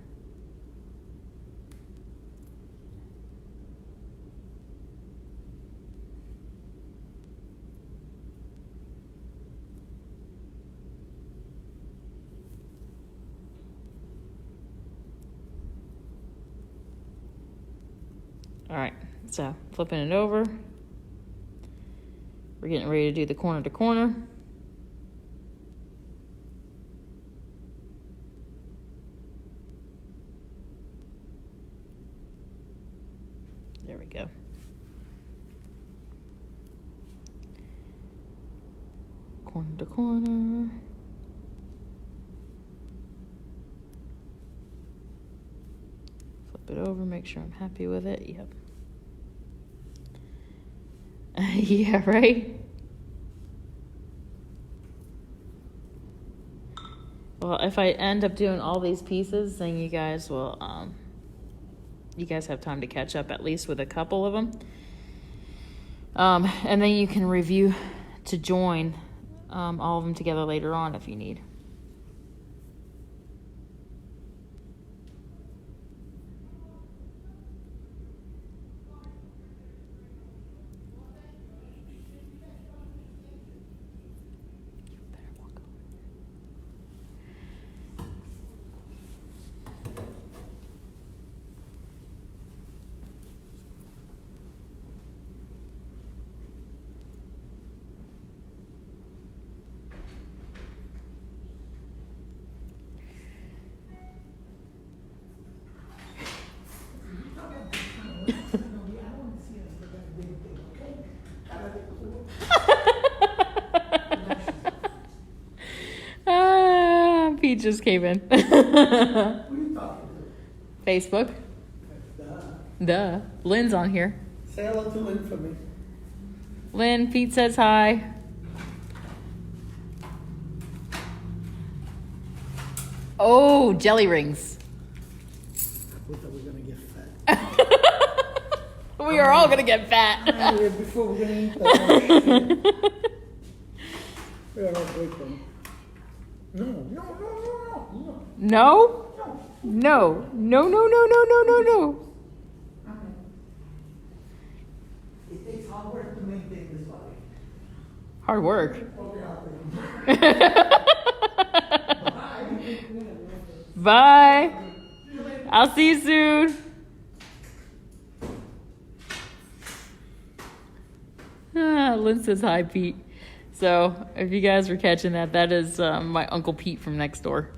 All right, so flipping it over. We're getting ready to do the corner to corner. There we go. Corner to corner. Flip it over, make sure I'm happy with it. Yep. Yeah, right? Well, if I end up doing all these pieces, then you guys will, you guys have time to catch up at least with a couple of them. And then you can review to join all of them together later on if you need. Pete just came in. Facebook. Duh. Lynn's on here. Say hello to Lynn for me. Lynn, Pete says hi. Oh, jelly rings. I thought we were going to get fat. We are all gonna get fat. Before we're going to eat that. We are all great then. No. No? No. No. It takes hard work to maintain this body. Hard work. Bye. I'll see you soon. Lynn says hi, Pete. So, if you guys were catching that, that is my Uncle Pete from next door.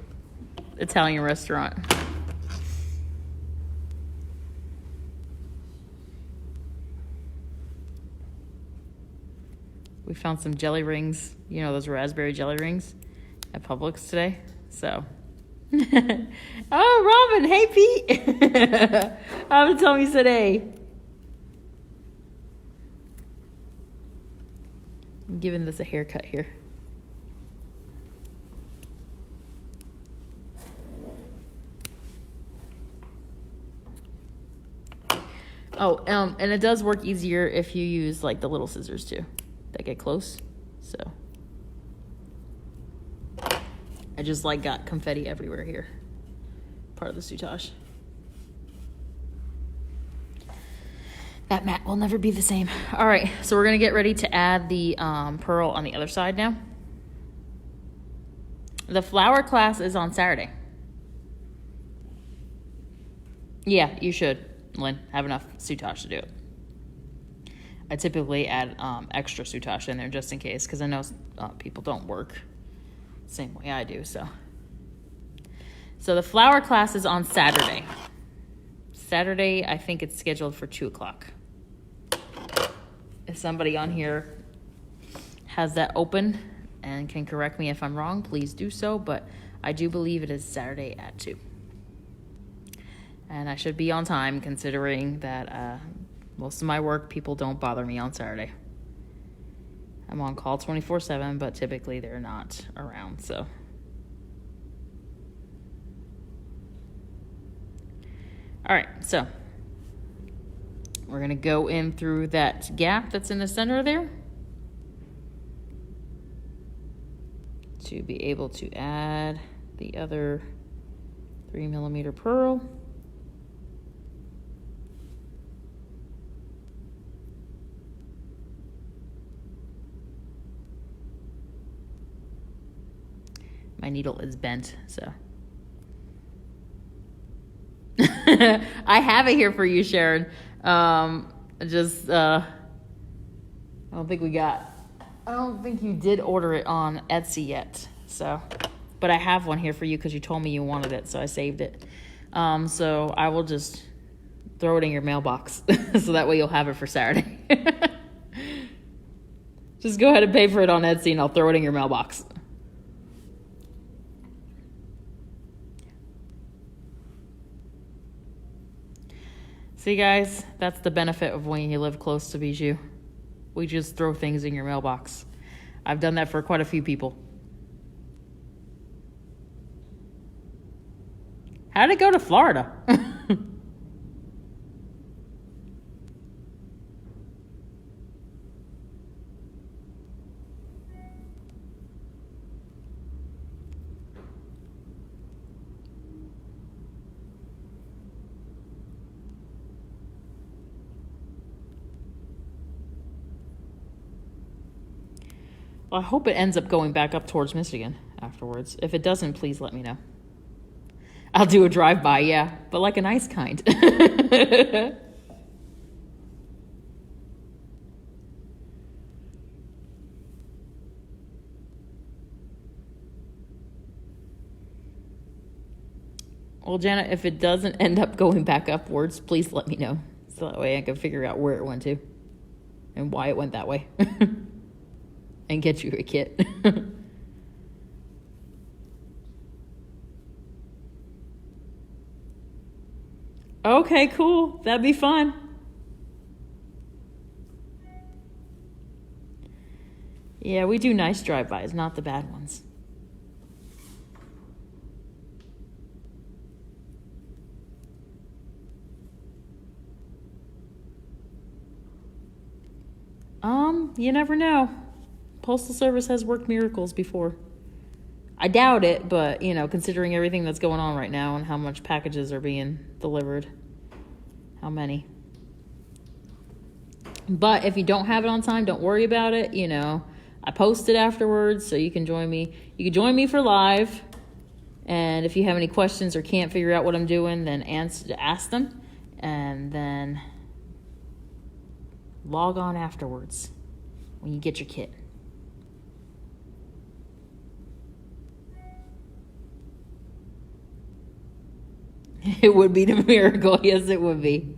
Italian restaurant. We found some jelly rings, you know, those raspberry jelly rings at Publix today. So, oh, Robin, hey, Pete. Robin told me, said, hey. I'm giving this a haircut here. Oh, and it does work easier if you use like the little scissors too, that get close. So I just like got confetti everywhere here. Part of the Soutache. That mat will never be the same. All right, so we're gonna get ready to add the pearl on the other side now. The flower class is on Saturday. Yeah, you should, Lynn, have enough Soutache to do it. I typically add extra Soutache in there just in case, because I know people don't work the same way I do, so. So the flower class is on Saturday. Saturday, I think it's scheduled for 2 o'clock. If somebody on here has that open and can correct me if I'm wrong, please do so, but I do believe it is Saturday at 2. And I should be on time considering that most of my work, people don't bother me on Saturday. I'm on call 24/7, but typically they're not around, so. All right, so we're gonna go in through that gap that's in the center there to be able to add the other 3mm pearl. My needle is bent, so. I have it here for you, Sharon. I don't think you did order it on Etsy yet. So, but I have one here for you because you told me you wanted it, so I saved it. So I will just throw it in your mailbox so that way you'll have it for Saturday. Just go ahead and pay for it on Etsy and I'll throw it in your mailbox. See, guys, that's the benefit of when you live close to Beadjoux. We just throw things in your mailbox. I've done that for quite a few people. How did it go to Florida? Well, I hope it ends up going back up towards Michigan afterwards. If it doesn't, please let me know. I'll do a drive-by, yeah, but like a nice kind. Well, Janet, if it doesn't end up going back upwards, please let me know. So that way I can figure out where it went to and why it went that way. And get you a kit. Okay, cool. That'd be fun. Yeah, we do nice drive-bys, not the bad ones. You never know. Postal Service has worked miracles before. I doubt it, but, you know, considering everything that's going on right now and how much packages are being delivered. How many? But if you don't have it on time, don't worry about it. You know, I post it afterwards, so you can join me. You can join me for live. And if you have any questions or can't figure out what I'm doing, then ask them. And then log on afterwards when you get your kit. It would be the miracle. Yes, it would be.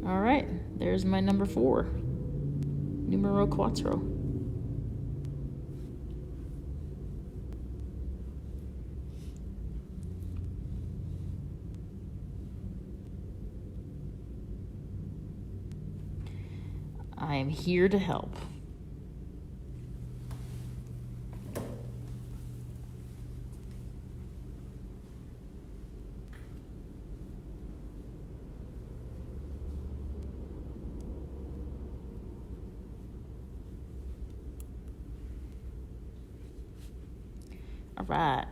All right. There's my number 4. Numero quattro. I am here to help. All right.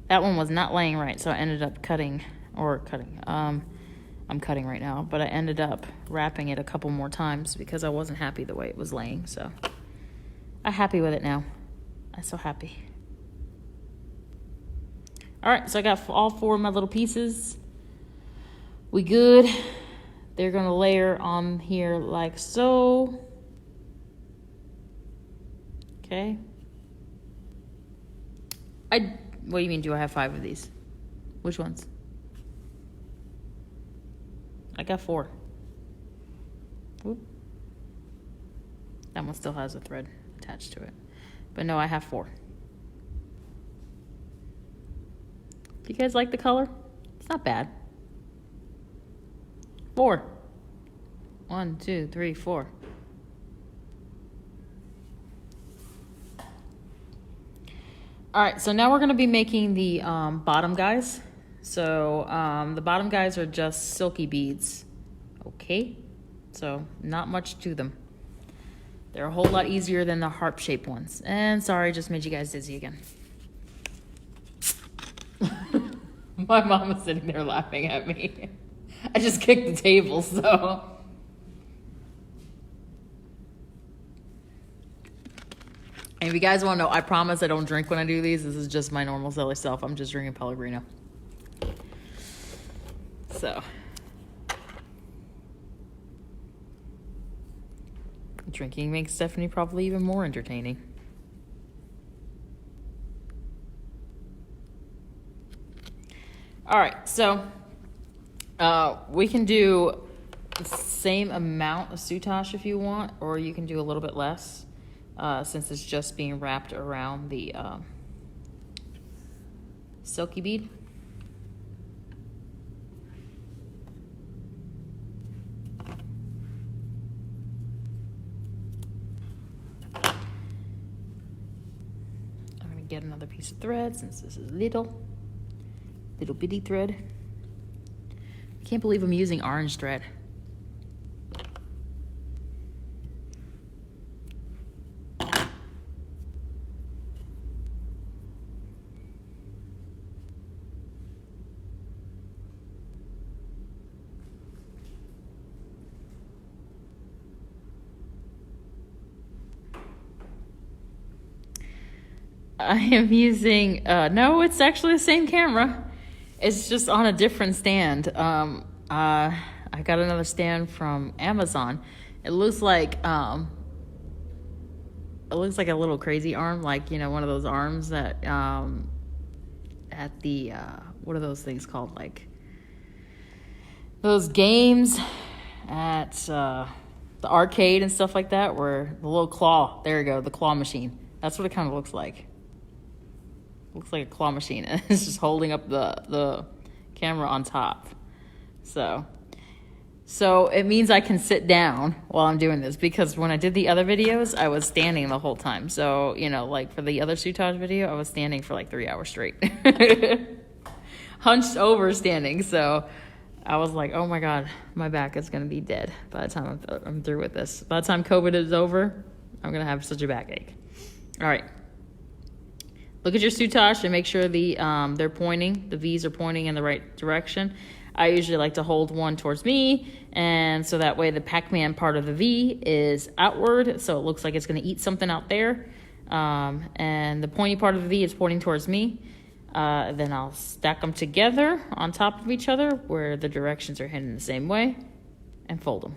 That one was not laying right, so I ended up cutting. I'm cutting right now, but I ended up wrapping it a couple more times because I wasn't happy the way it was laying, so I'm happy with it now. I'm so happy. All right, so I got all 4 of my little pieces. We good. They're going to layer on here like so. Okay. What do you mean, do I have 5 of these? Which ones? I got 4. Oop. That one still has a thread attached to it. But no, I have 4. Do you guys like the color? It's not bad. 4. 1, 2, 3, 4. All right, so now we're going to be making the bottom guys. So the bottom guys are just silky beads. Okay, so not much to them. They're a whole lot easier than the harp-shaped ones. And sorry, just made you guys dizzy again. My mom was sitting there laughing at me. I just kicked the table, so. And if you guys want to know, I promise I don't drink when I do these. This is just my normal silly self. I'm just drinking Pellegrino. So. Drinking makes Stephanie probably even more entertaining. All right, so we can do the same amount of Soutache if you want, or you can do a little bit less since it's just being wrapped around the silky bead. get another piece of thread since this is little bitty thread. I can't believe I'm using orange thread. I am using, no, it's actually the same camera. It's just on a different stand. I got another stand from Amazon. It looks like a little crazy arm, like, you know, one of those arms that, at the, what are those things called? Like, those games at, the arcade and stuff like that, where the little claw, there you go, the claw machine. That's what it kind of looks like. Looks like a claw machine, and it's just holding up the camera on top. So it means I can sit down while I'm doing this, because when I did the other videos, I was standing the whole time. So, you know, like for the other Soutache video, I was standing for like 3 hours straight. Hunched over standing. So I was like, oh my God, my back is going to be dead by the time I'm through with this. By the time COVID is over, I'm going to have such a backache. All right. Look at your Soutache and make sure they're pointing. The V's are pointing in the right direction. I usually like to hold one towards me, and so that way the Pac-Man part of the V is outward, so it looks like it's going to eat something out there. And the pointy part of the V is pointing towards me. Then I'll stack them together on top of each other where the directions are heading the same way, and fold them.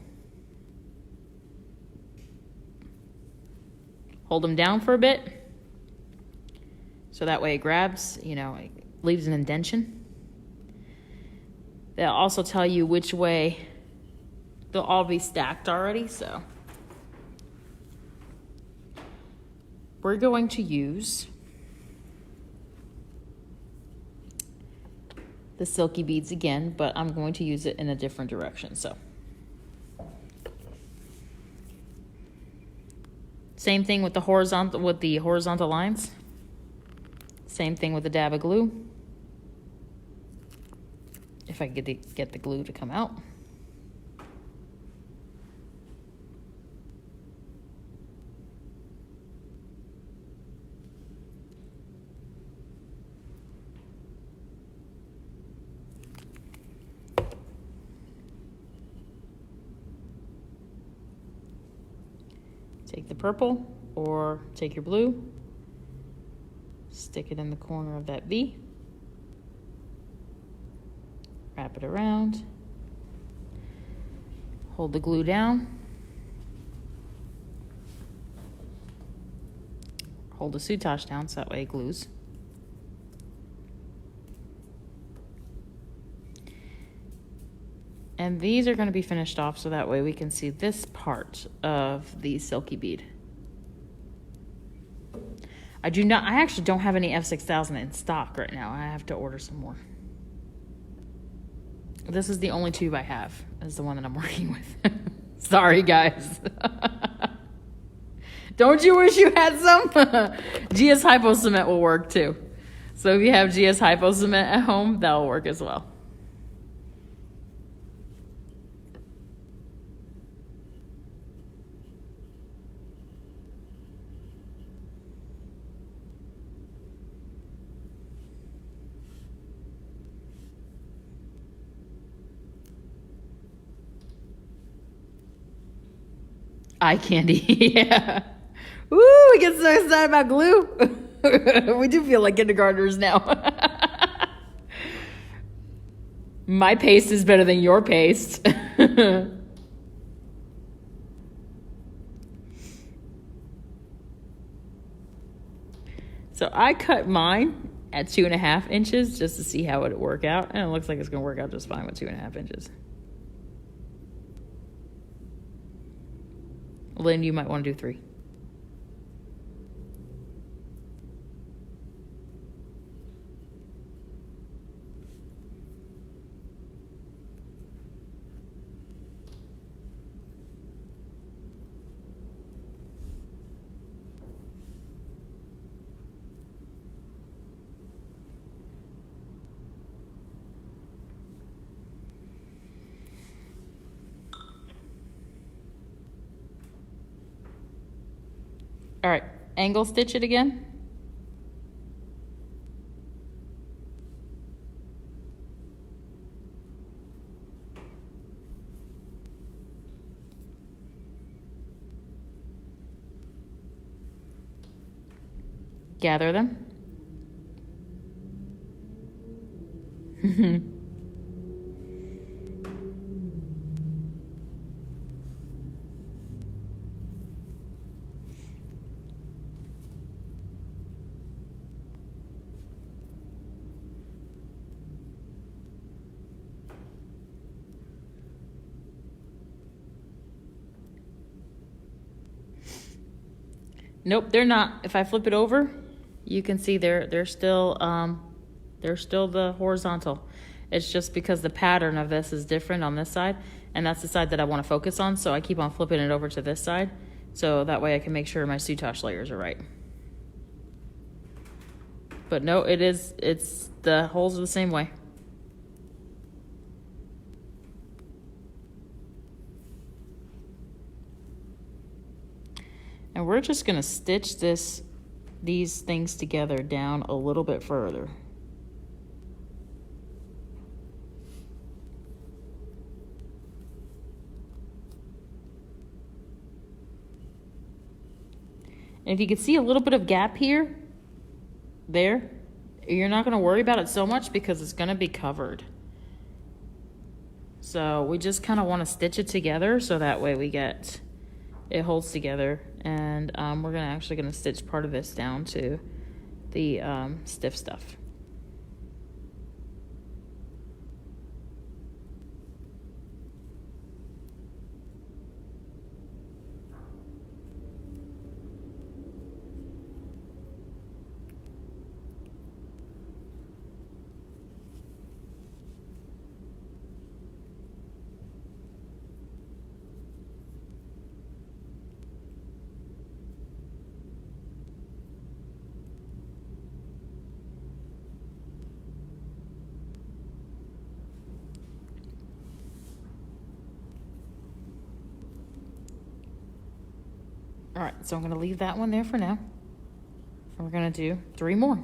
Hold them down for a bit. So that way it grabs, you know, it leaves an indentation. They'll also tell you which way they'll all be stacked already. So we're going to use the silky beads again, but I'm going to use it in a different direction. So same thing with the horizontal lines. Same thing with the dab of glue. If I get the glue to come out. Take the purple or take your blue. Stick it in the corner of that V. Wrap it around. Hold the glue down. Hold the Soutache down so that way it glues. And these are going to be finished off so that way we can see this part of the silky bead. I actually don't have any F6000 in stock right now. I have to order some more. This is the only tube I have. Is the one that I'm working with. Sorry, guys. Don't you wish you had some? GS Hypo Cement will work too. So if you have GS Hypo Cement at home, that'll work as well. Eye candy, yeah. Ooh, we get so excited about glue. We do feel like kindergartners now. My paste is better than your paste. So I cut mine at 2.5 inches just to see how it would work out. And it looks like it's going to work out just fine with 2.5 inches. Lynn, you might want to do 3. All right, angle stitch it again. Gather them. Nope, they're not. If I flip it over, you can see they're still the horizontal. It's just because the pattern of this is different on this side, and that's the side that I want to focus on, so I keep on flipping it over to this side, so that way I can make sure my Soutache layers are right. But no, it's the holes are the same way. And we're just gonna stitch these things together down a little bit further. And if you can see a little bit of gap here, there, you're not gonna worry about it so much because it's gonna be covered. So we just kind of want to stitch it together so that way it holds together. And we're actually gonna stitch part of this down to the stiff stuff. All right, so I'm gonna leave that one there for now. And we're gonna do 3 more.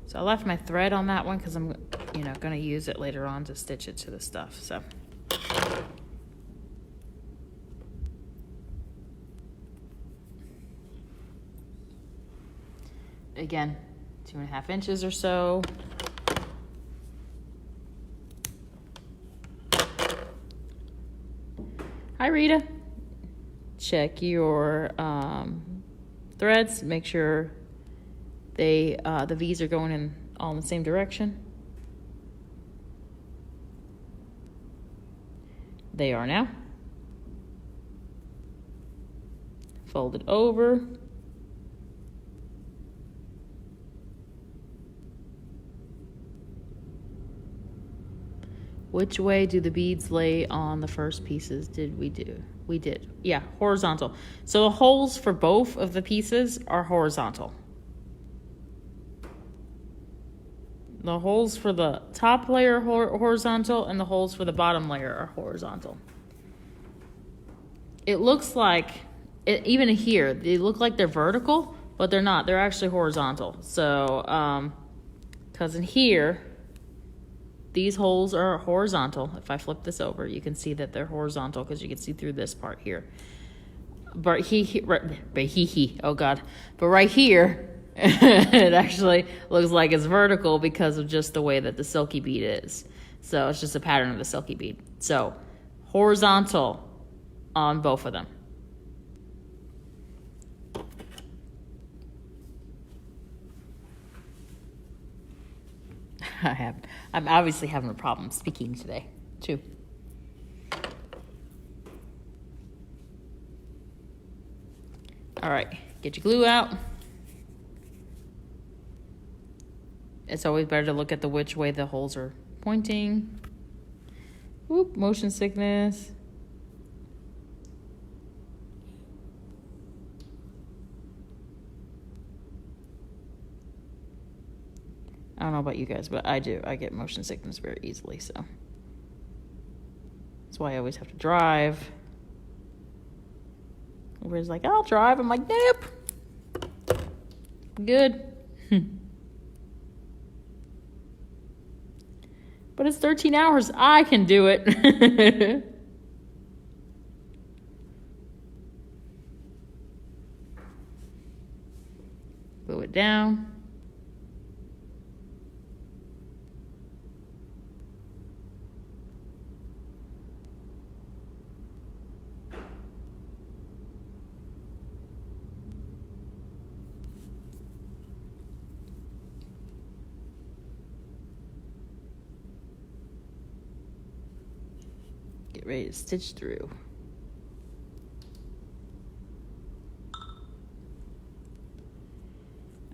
So I left my thread on that one because I'm, going to use it later on to stitch it to the stuff. So. Again, 2.5 inches or so. Hi, Rita. Check your threads. Make sure the V's are going all in the same direction. They are now. Fold it over. Which way do the beads lay on the first pieces did we do? We did. Yeah, horizontal. So the holes for both of the pieces are horizontal. The holes for the top layer are horizontal, and the holes for the bottom layer are horizontal. It looks like, even here, they look like they're vertical, but they're not. They're actually horizontal. So, because in here, these holes are horizontal. If I flip this over, you can see that they're horizontal because you can see through this part here. But oh God. But right here, it actually looks like it's vertical because of just the way that the silky bead is. So it's just a pattern of the silky bead. So horizontal on both of them. I'm obviously having a problem speaking today, too. All right, get your glue out. It's always better to look at the which way the holes are pointing. Whoop, motion sickness. I don't know about you guys, but I do. I get motion sickness very easily, so that's why I always have to drive. Everybody's like, I'll drive. I'm like, nope. Good. But it's 13 hours. I can do it. Glue it down. Get ready to stitch through.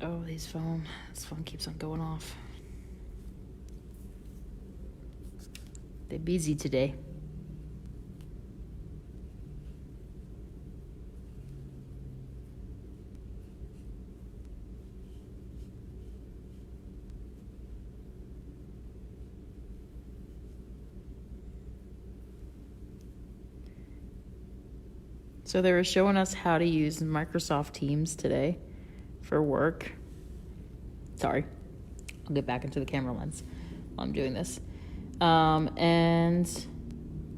Oh, these foam. This foam keeps on going off. They're busy today. So they were showing us how to use Microsoft Teams today for work. Sorry, I'll get back into the camera lens while I'm doing this. And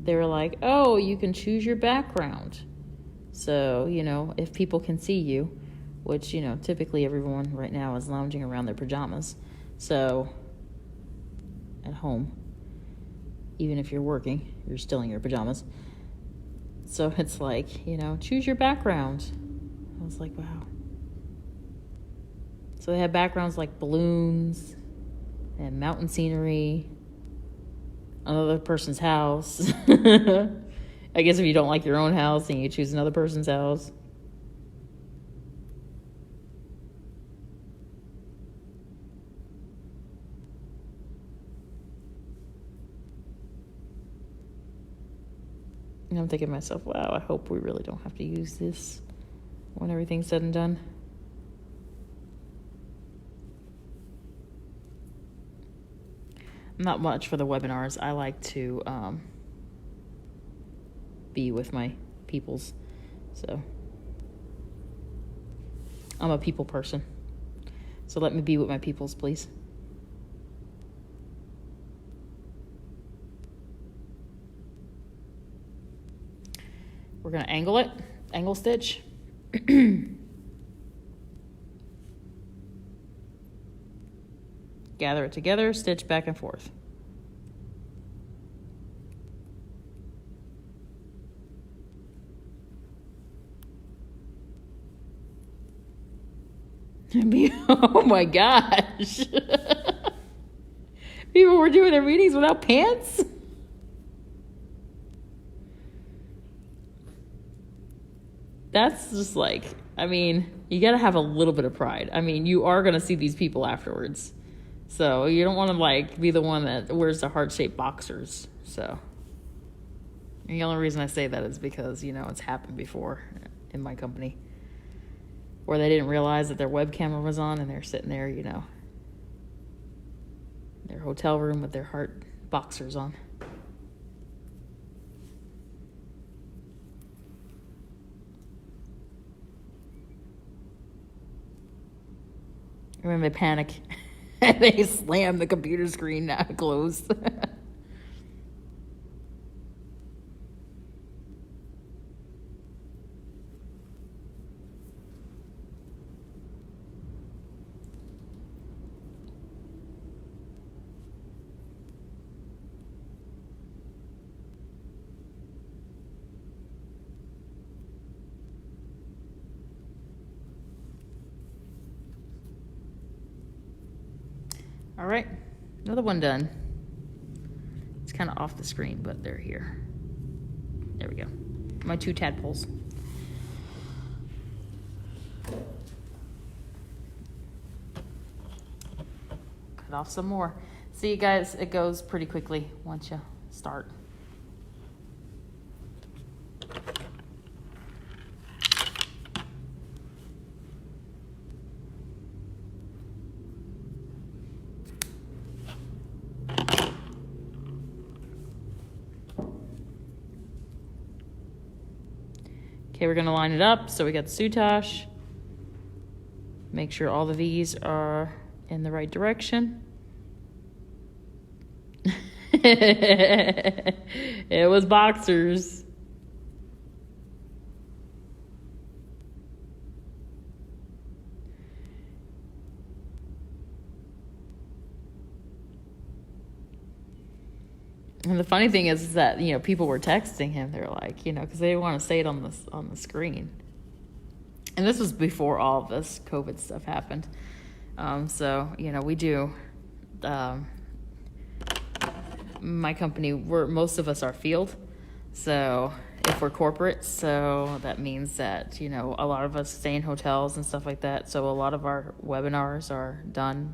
they were like, oh, you can choose your background. So, you know, if people can see you, which, you know, typically everyone right now is lounging around their pajamas. So, at home, even if you're working, you're still in your pajamas. So it's like, you know, choose your background. I was like, wow. So they have backgrounds like balloons and mountain scenery, another person's house. I guess if you don't like your own house, then you choose another person's house. And I'm thinking to myself, wow, I hope we really don't have to use this when everything's said and done. Not much for the webinars. I like to be with my peoples. So I'm a people person. So let me be with my peoples, please. We're going to angle it, angle stitch. Gather it together, stitch back and forth. Oh my gosh. People were doing their readings without pants? That's just like, I mean, you got to have a little bit of pride. I mean, you are going to see these people afterwards. So you don't want to like be the one that wears the heart-shaped boxers. So the only reason I say that is because, you know, it's happened before in my company where they didn't realize that their web camera was on and they're sitting there, you know, in their hotel room with their heart boxers on. And when they panic, they slam the computer screen closed. All right, Another one done. It's kind of off the screen, but they're here. There we go. My 2 tadpoles. Cut off some more. See, guys, it goes pretty quickly once you start. Okay, we're gonna line it up. So we got the soutache. Make sure all of these are in the right direction. It was boxers. And the funny thing is that, you know, people were texting him. They're like, you know, because they want to say it on the screen. And this was before all of this COVID stuff happened. So, you know, we do, my company, most of us are field. So if we're corporate, so that means that, you know, a lot of us stay in hotels and stuff like that. So a lot of our webinars are done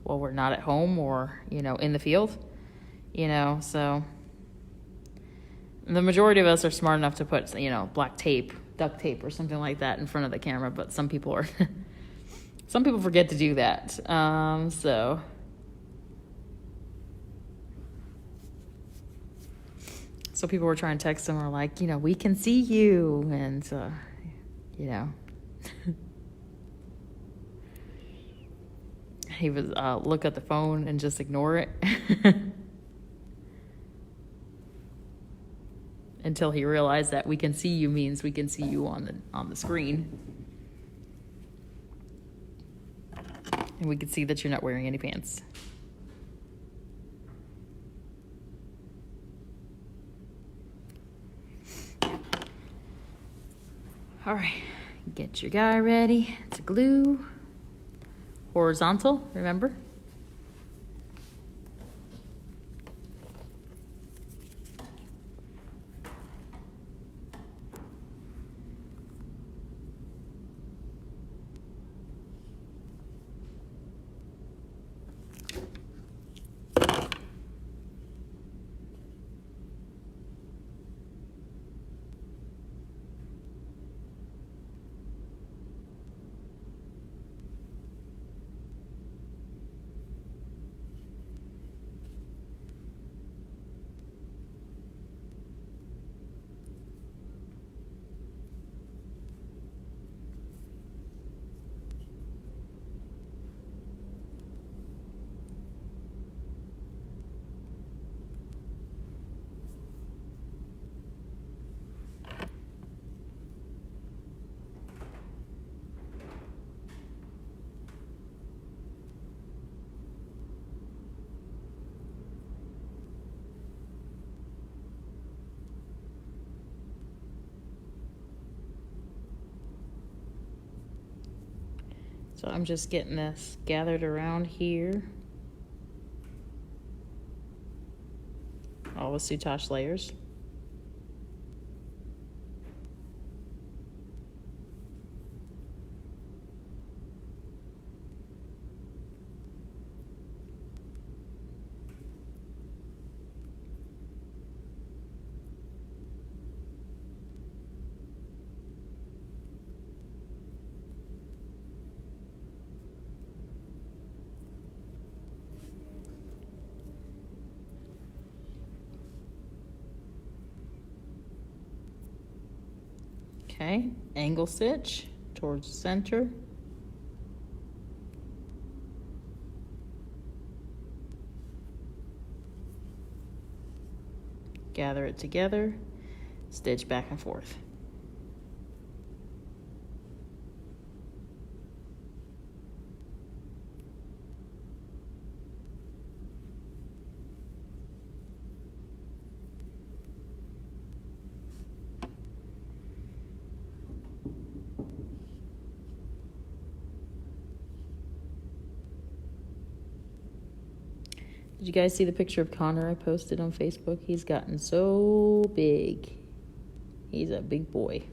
while we're not at home or, you know, in the field. You know, so the majority of us are smart enough to put, you know, black tape, duct tape or something like that in front of the camera, but some people are, some people forget to do that. So people were trying to text him, or like, you know, we can see you, and you know, he was look at the phone and just ignore it. Until he realized that we can see you means we can see you on the screen. And we can see that you're not wearing any pants. All right, get your guy ready to glue. Horizontal, remember? So I'm just getting this gathered around here. All the soutache layers. Okay, angle stitch towards the center. Gather it together, stitch back and forth. Did you guys see the picture of Connor I posted on Facebook? He's gotten so big. He's a big boy.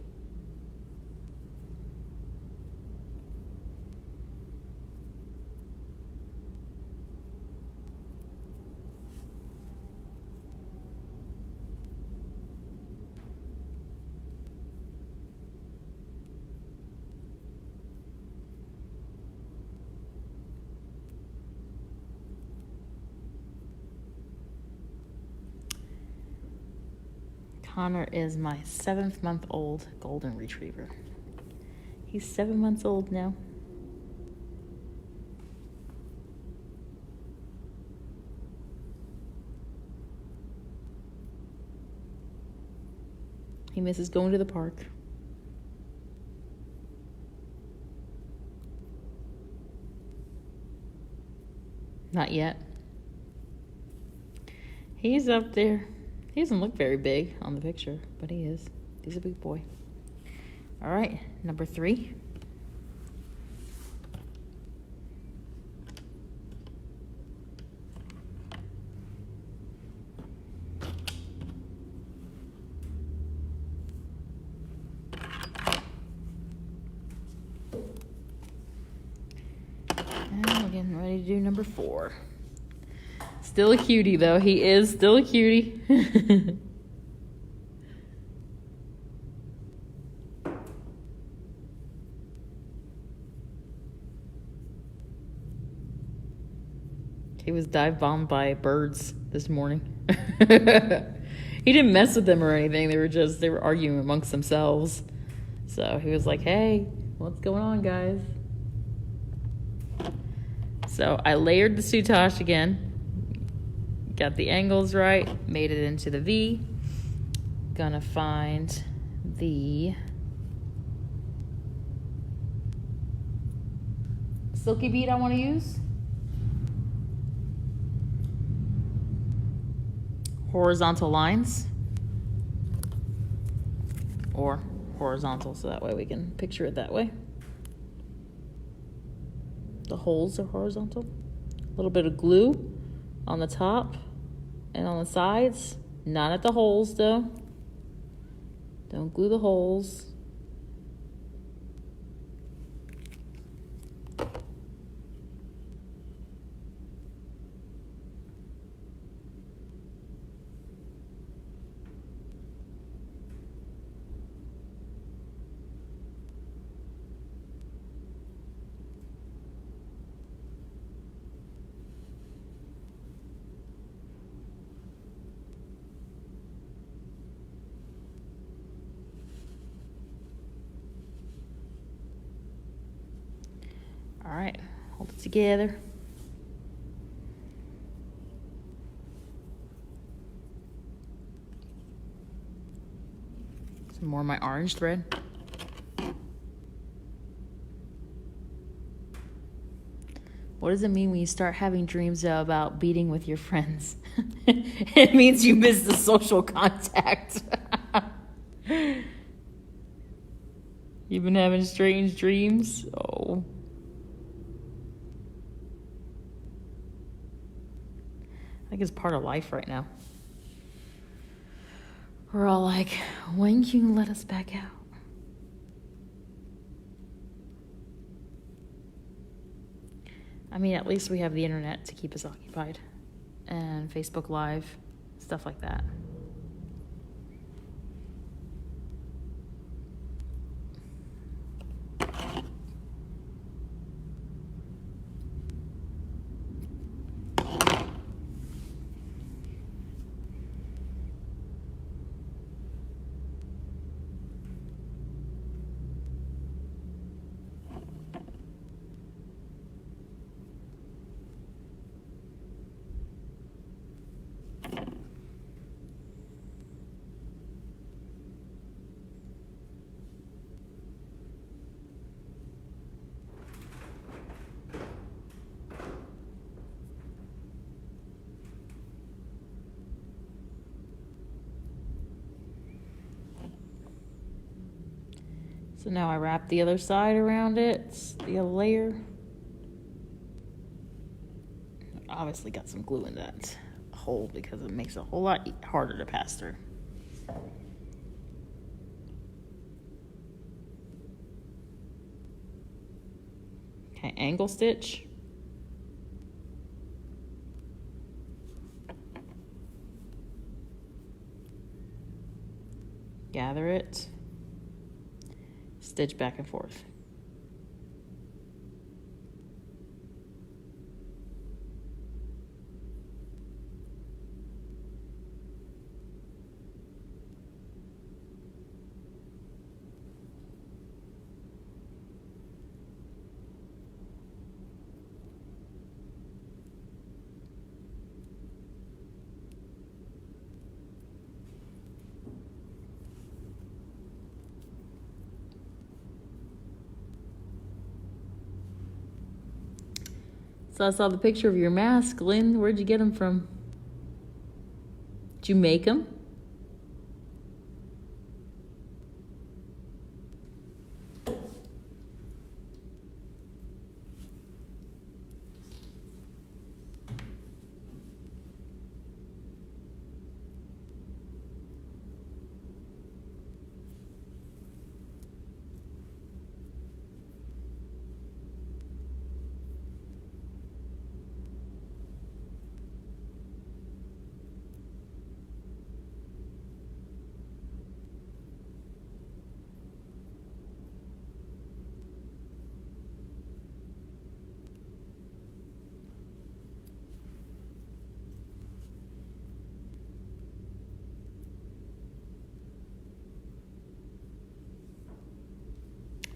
Connor is my 7-month-old golden retriever. He's 7 months old now. He misses going to the park. Not yet. He's up there. He doesn't look very big on the picture, but he is. He's a big boy. All right, number 3. And we're getting ready to do number 4. Still a cutie, though. He is still a cutie. He was dive bombed by birds this morning. He didn't mess with them or anything. They were arguing amongst themselves. So he was like, hey, what's going on, guys? So I layered the Soutache again. Got the angles right, made it into the V. Gonna find the silky bead I want to use. Horizontal lines. Or horizontal, so that way we can picture it that way. The holes are horizontal. A little bit of glue on the top and on the sides, not at the holes though. Don't glue the holes. All right, hold it together. Some more of my orange thread. What does it mean when you start having dreams about beading with your friends? It means you miss the social contact. You've been having strange dreams? Oh. I think it's part of life right now. We're all like, when can you let us back out? I mean, at least we have the internet to keep us occupied. And Facebook Live, stuff like that. So now I wrap the other side around it, the other layer. obviously got some glue in that hole because it makes it a whole lot harder to pass through. Okay, angle stitch. Gather it, stitch back and forth. So I saw the picture of your mask. Lynn, where'd you get them from? Did you make them?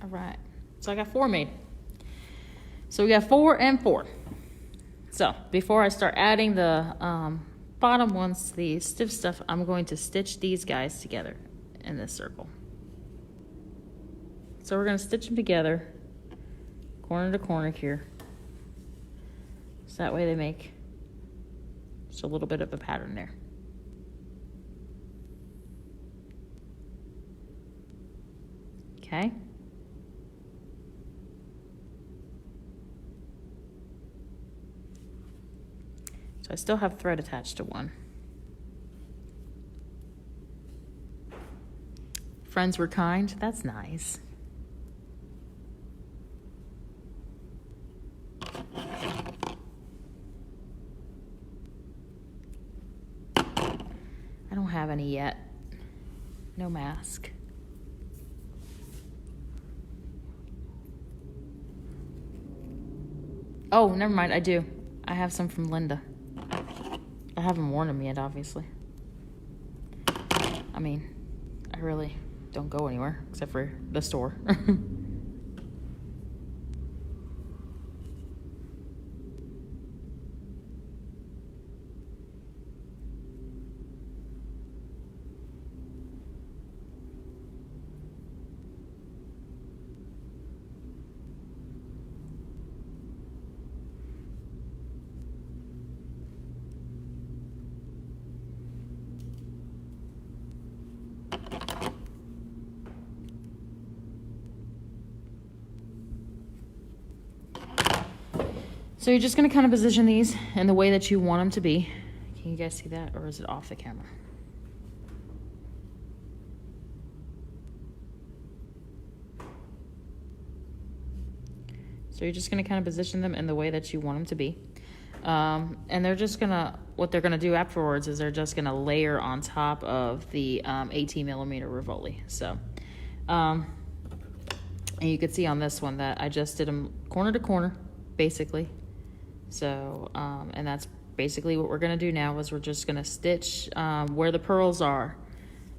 All right, so I got 4 made. So we got 4 and 4. So before I start adding the bottom ones, the stiff stuff, I'm going to stitch these guys together in this circle. So we're going to stitch them together, corner to corner here. So that way they make just a little bit of a pattern there. Okay. So I still have thread attached to one. Friends were kind. That's nice. I don't have any yet. No mask. Oh, never mind. I do. I have some from Linda. I haven't worn them yet, obviously. I mean, I really don't go anywhere except for the store. So you're just going to kind of position these in the way that you want them to be. Can you guys see that, or is it off the camera? So you're just going to kind of position them in the way that you want them to be. And they're just going to, what they're going to do afterwards is they're just going to layer on top of the 18 millimeter rivoli. So, and you can see on this one that I just did them corner to corner, basically. So, and that's basically what we're going to do now is we're just going to stitch where the pearls are,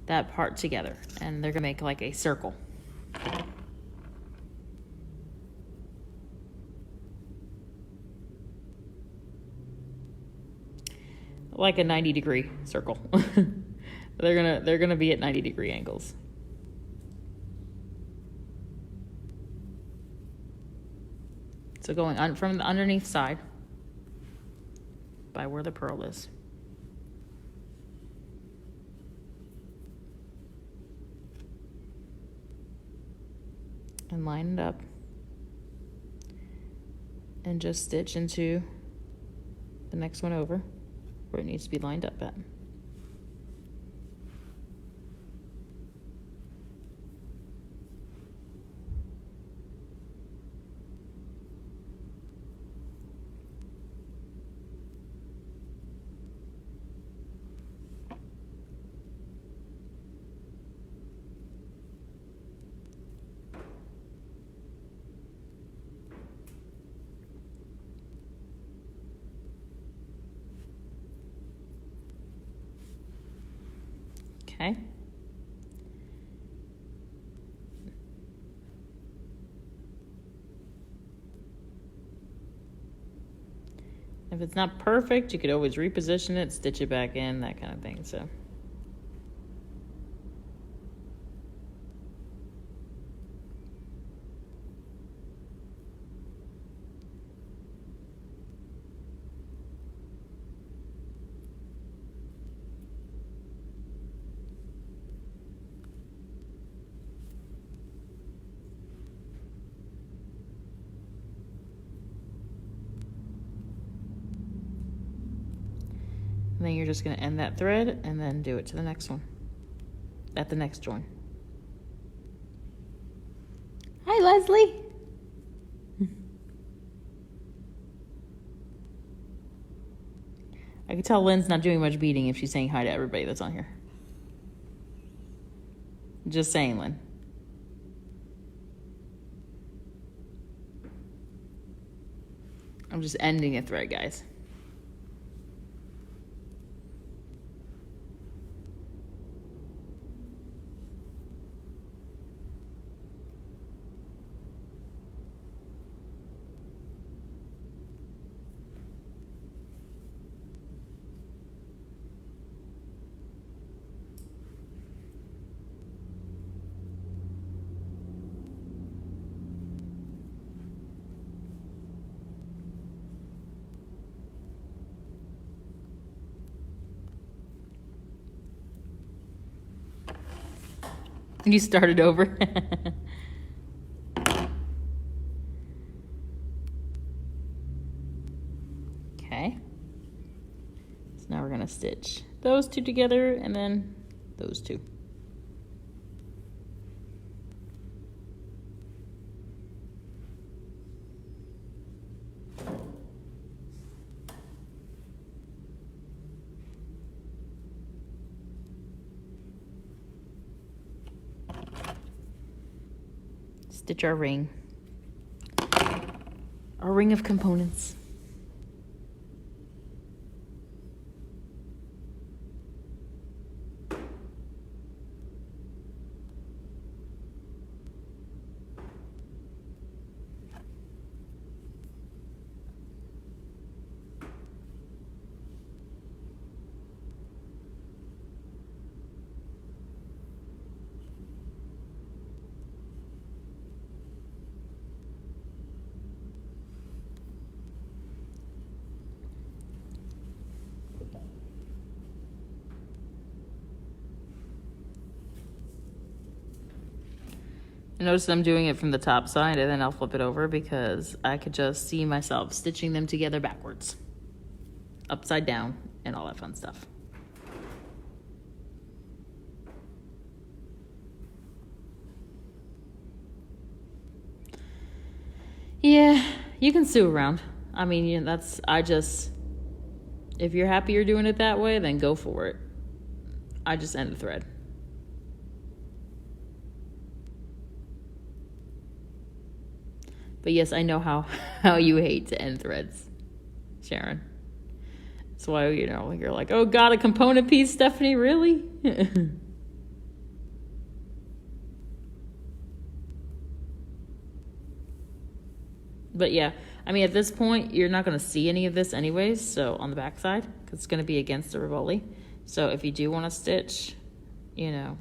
that part together. And they're going to make like a circle. Like a 90-degree circle. They're gonna be at 90-degree angles. So going on from the underneath side by where the pearl is. And line it up. And just stitch into the next one over where it needs to be lined up at. Okay. If it's not perfect, you could always reposition it, stitch it back in, that kind of thing. So. And then you're just going to end that thread and then do it to the next one, at the next join. Hi, Leslie. I can tell Lynn's not doing much beading if she's saying hi to everybody that's on here. Just saying, Lynn. I'm just ending a thread, guys. You started over. Okay. So now we're going to stitch those two together and then those two. Stitch our ring of components. Notice I'm doing it from the top side and then I'll flip it over because I could just see myself stitching them together backwards, upside down, and all that fun stuff. Yeah, you can sue around. I mean, you know, if you're happy you're doing it that way, then go for it. I just end the thread. But yes, I know how you hate to end threads, Sharon. That's why, you know, you're like, oh God, a component piece, Stephanie, really? But yeah, I mean, at this point, you're not going to see any of this anyways, so on the back side, because it's going to be against the rivoli. So if you do want to stitch, you know,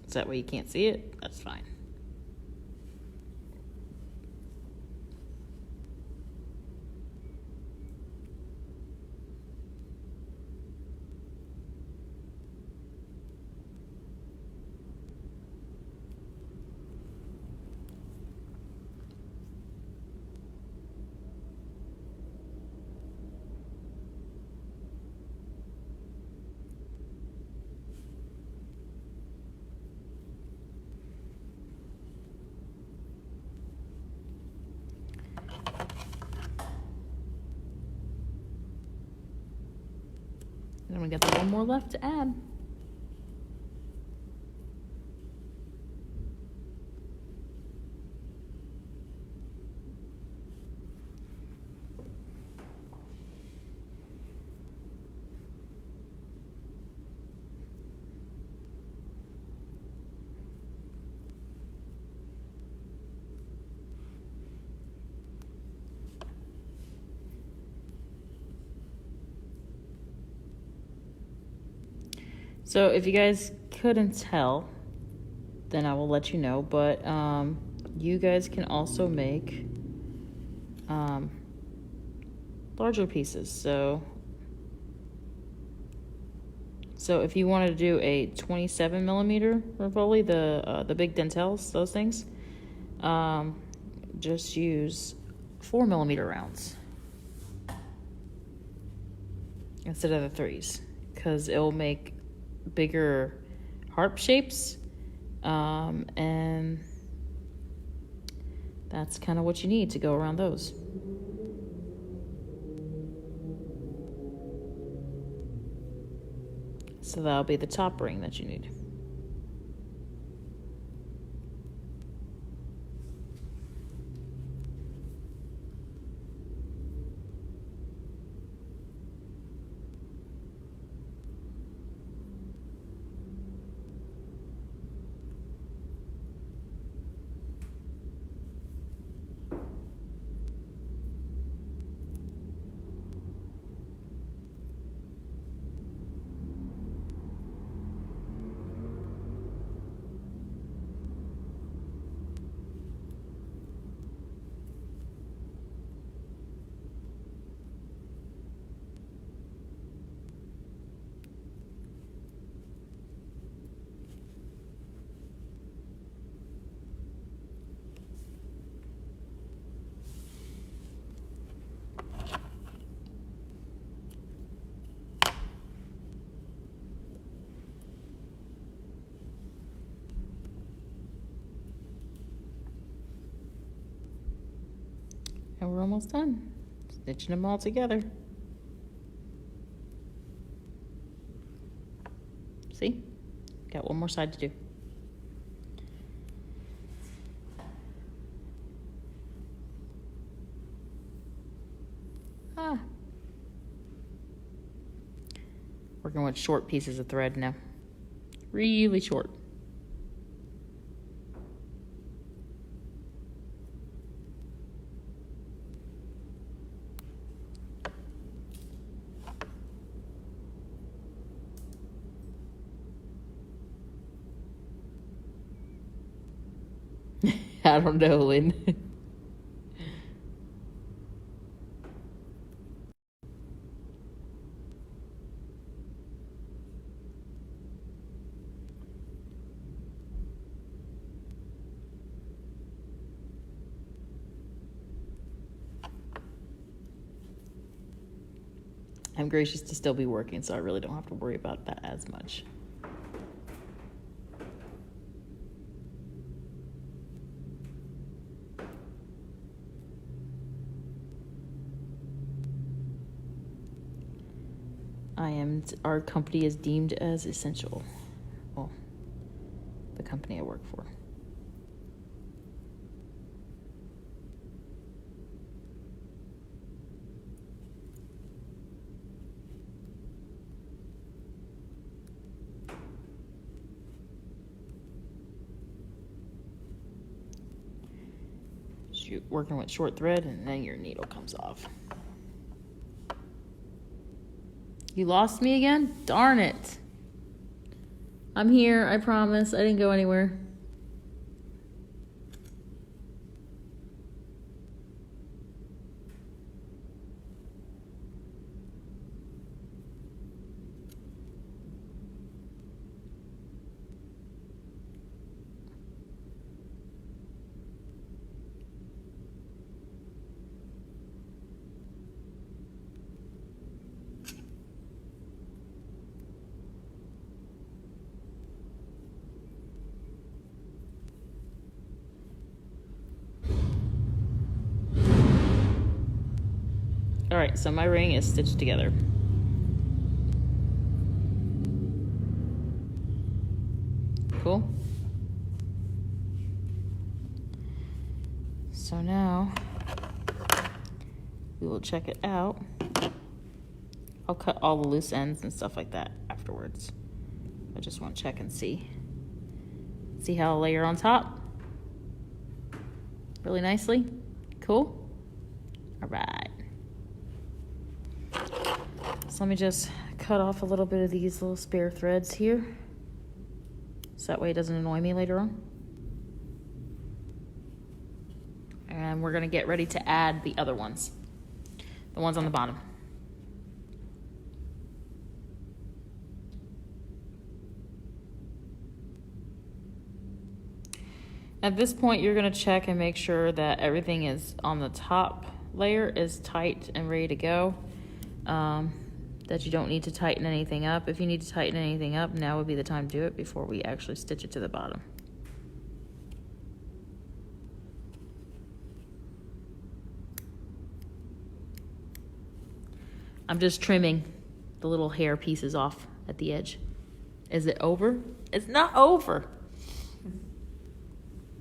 so that way you can't see it, that's fine. we got the one more left to add. So if you guys couldn't tell, then I will let you know, but you guys can also make larger pieces. So if you wanted to do a 27 millimeter rivoli, the big dentelles, those things, just use 4 millimeter rounds instead of the 3s, because it will make bigger harp shapes, and that's kind of what you need to go around those. So that'll be the top ring that you need. And we're almost done. Stitching them all together. See? Got one more side to do. Working with short pieces of thread now. Really short. I don't know, Lynn. I'm gracious to still be working, so I really don't have to worry about that as much. Our company is deemed as essential. Well, the company I work for. Working with short thread, and then your needle comes off. You lost me again? Darn it. I'm here, I promise. I didn't go anywhere. All right, so my ring is stitched together. Cool. So now we will check it out. I'll cut all the loose ends and stuff like that afterwards. I just want to check and see. See how I'll layer on top? Really nicely. Cool. All right. So let me just cut off a little bit of these little spare threads here. So that way it doesn't annoy me later on. And we're gonna get ready to add the other ones. The ones on the bottom. At this point, you're gonna check and make sure that everything is on the top layer is tight and ready to go. That you don't need to tighten anything up. If you need to tighten anything up, now would be the time to do it before we actually stitch it to the bottom. I'm just trimming the little hair pieces off at the edge. Is it over? It's not over.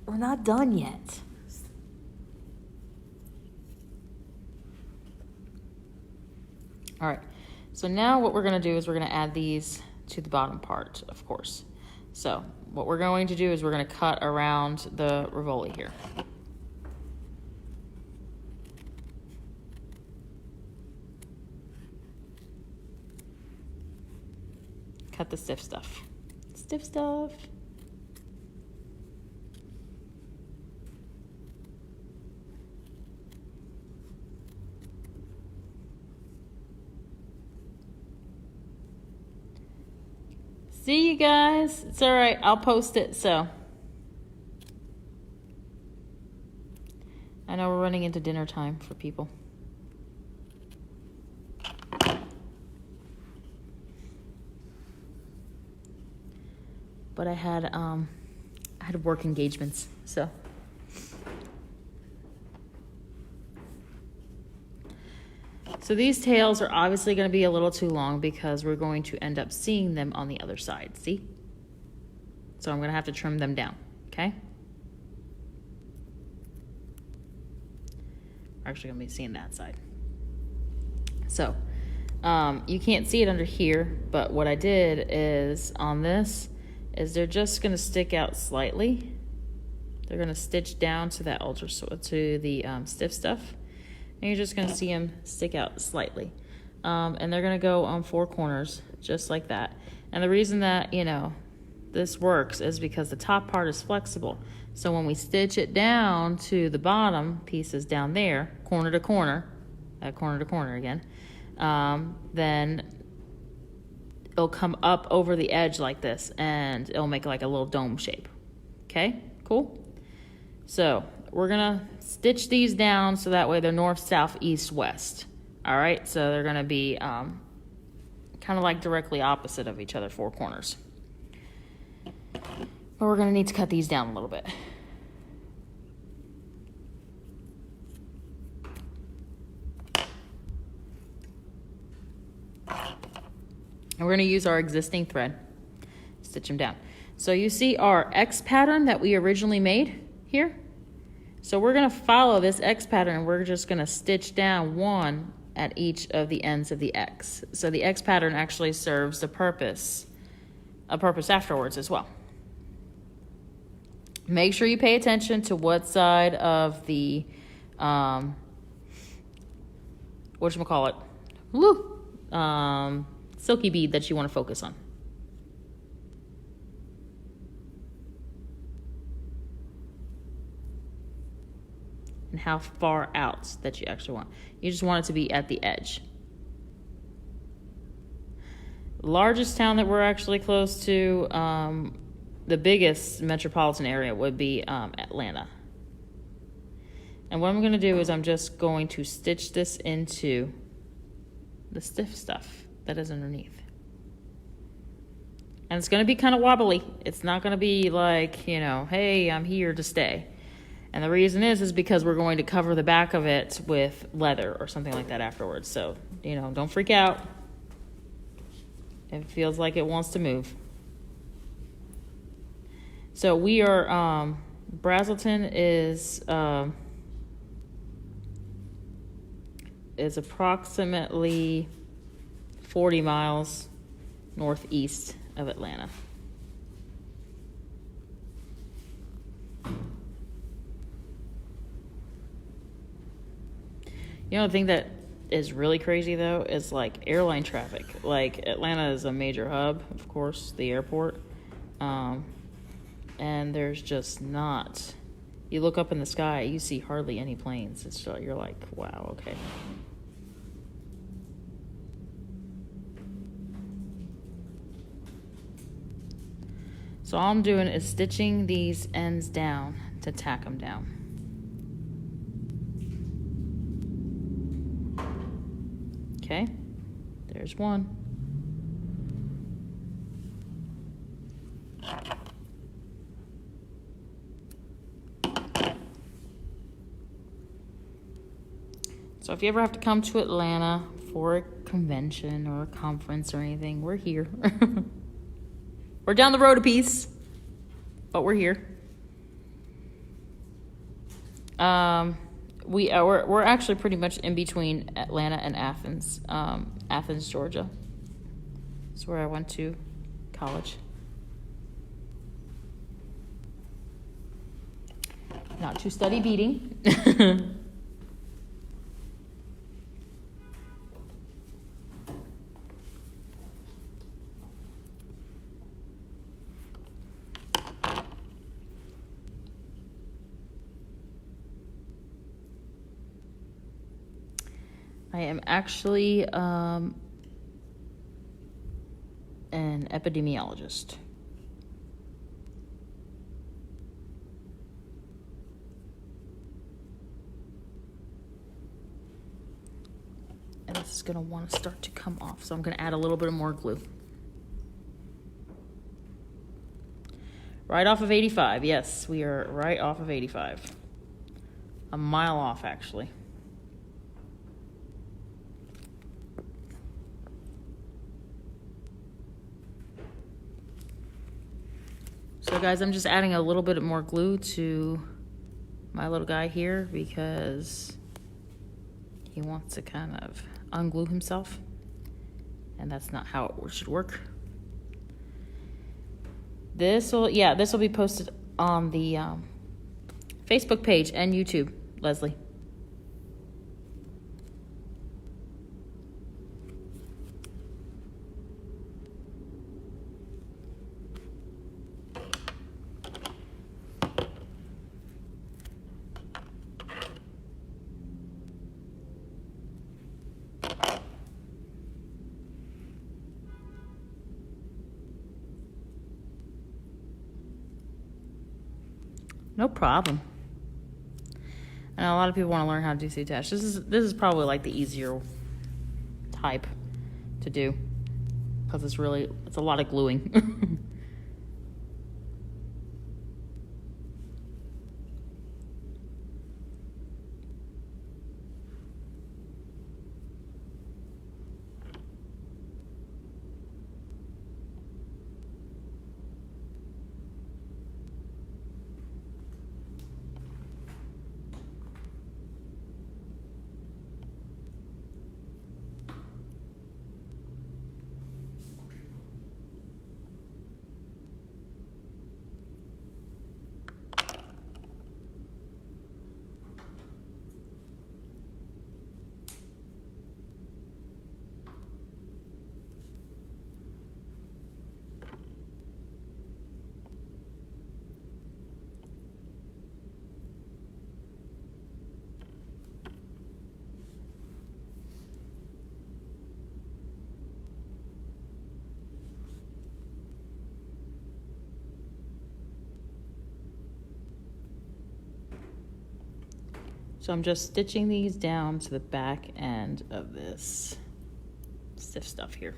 We're not done yet. All right, so now what we're gonna do is we're gonna add these to the bottom part, of course. So what we're going to do is we're gonna cut around the rivoli here. Cut the stiff stuff. Stiff stuff. See you guys. It's all right. I'll post it. So I know we're running into dinner time for people. But I had work engagements, so. So these tails are obviously going to be a little too long because we're going to end up seeing them on the other side, see? So I'm going to have to trim them down, okay? We're actually going to be seeing that side. So you can't see it under here, but what I did is on this is they're just going to stick out slightly. They're going to stitch down to that to the stiff stuff. And you're just going to see them stick out slightly. And they're going to go on 4 corners, just like that. And the reason that, you know, this works is because the top part is flexible. So when we stitch it down to the bottom pieces down there, corner to corner again, then it'll come up over the edge like this, and it'll make like a little dome shape. Okay, cool? So we're gonna stitch these down so that way they're north, south, east, west. All right, so they're gonna be kind of like directly opposite of each other, 4 corners. But we're gonna need to cut these down a little bit. And we're going to use our existing thread, stitch them down. So you see our X pattern that we originally made here? So we're going to follow this X pattern, and we're just going to stitch down 1 at each of the ends of the X. So the X pattern actually serves a purpose afterwards as well. Make sure you pay attention to what side of the, silky bead that you want to focus on. And how far out that you actually want. You just want it to be at the edge. Largest town that we're actually close to, the biggest metropolitan area would be Atlanta. And what I'm going to do is I'm just going to stitch this into the stiff stuff that is underneath. And it's going to be kind of wobbly. It's not going to be like, you know, hey, I'm here to stay. And the reason is because we're going to cover the back of it with leather or something like that afterwards. So, you know, don't freak out. It feels like it wants to move. So we are, Brazelton is approximately 40 miles northeast of Atlanta. You know, the thing that is really crazy though is like airline traffic. Like Atlanta is a major hub, of course, the airport. And there's just not, you look up in the sky, you see hardly any planes. It's just, you're like, wow, okay. So all I'm doing is stitching these ends down to tack them down. Okay, there's one. So if you ever have to come to Atlanta for a convention or a conference or anything, we're here. We're down the road a piece, but we're here. We're actually pretty much in between Atlanta and Athens. Athens, Georgia. That's where I went to college. Not to study beading. I am actually an epidemiologist. And this is going to want to start to come off, so I'm going to add a little bit more glue. Right off of 85, yes, we are right off of 85. A mile off, actually. So guys, I'm just adding a little bit more glue to my little guy here because he wants to kind of unglue himself, and that's not how it should work. This will be posted on the Facebook page and YouTube, Leslie. No problem. I know a lot of people want to learn how to do Soutache. This is probably like the easier type to do because it's a lot of gluing. So I'm just stitching these down to the back end of this stiff stuff here.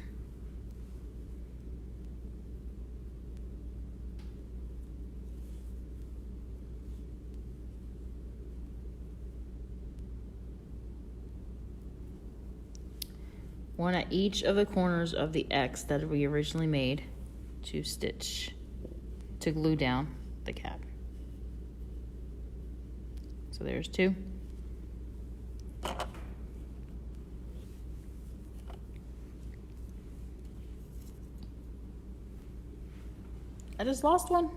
One at each of the corners of the X that we originally made to glue down. the cap. So there's 2. I just lost one.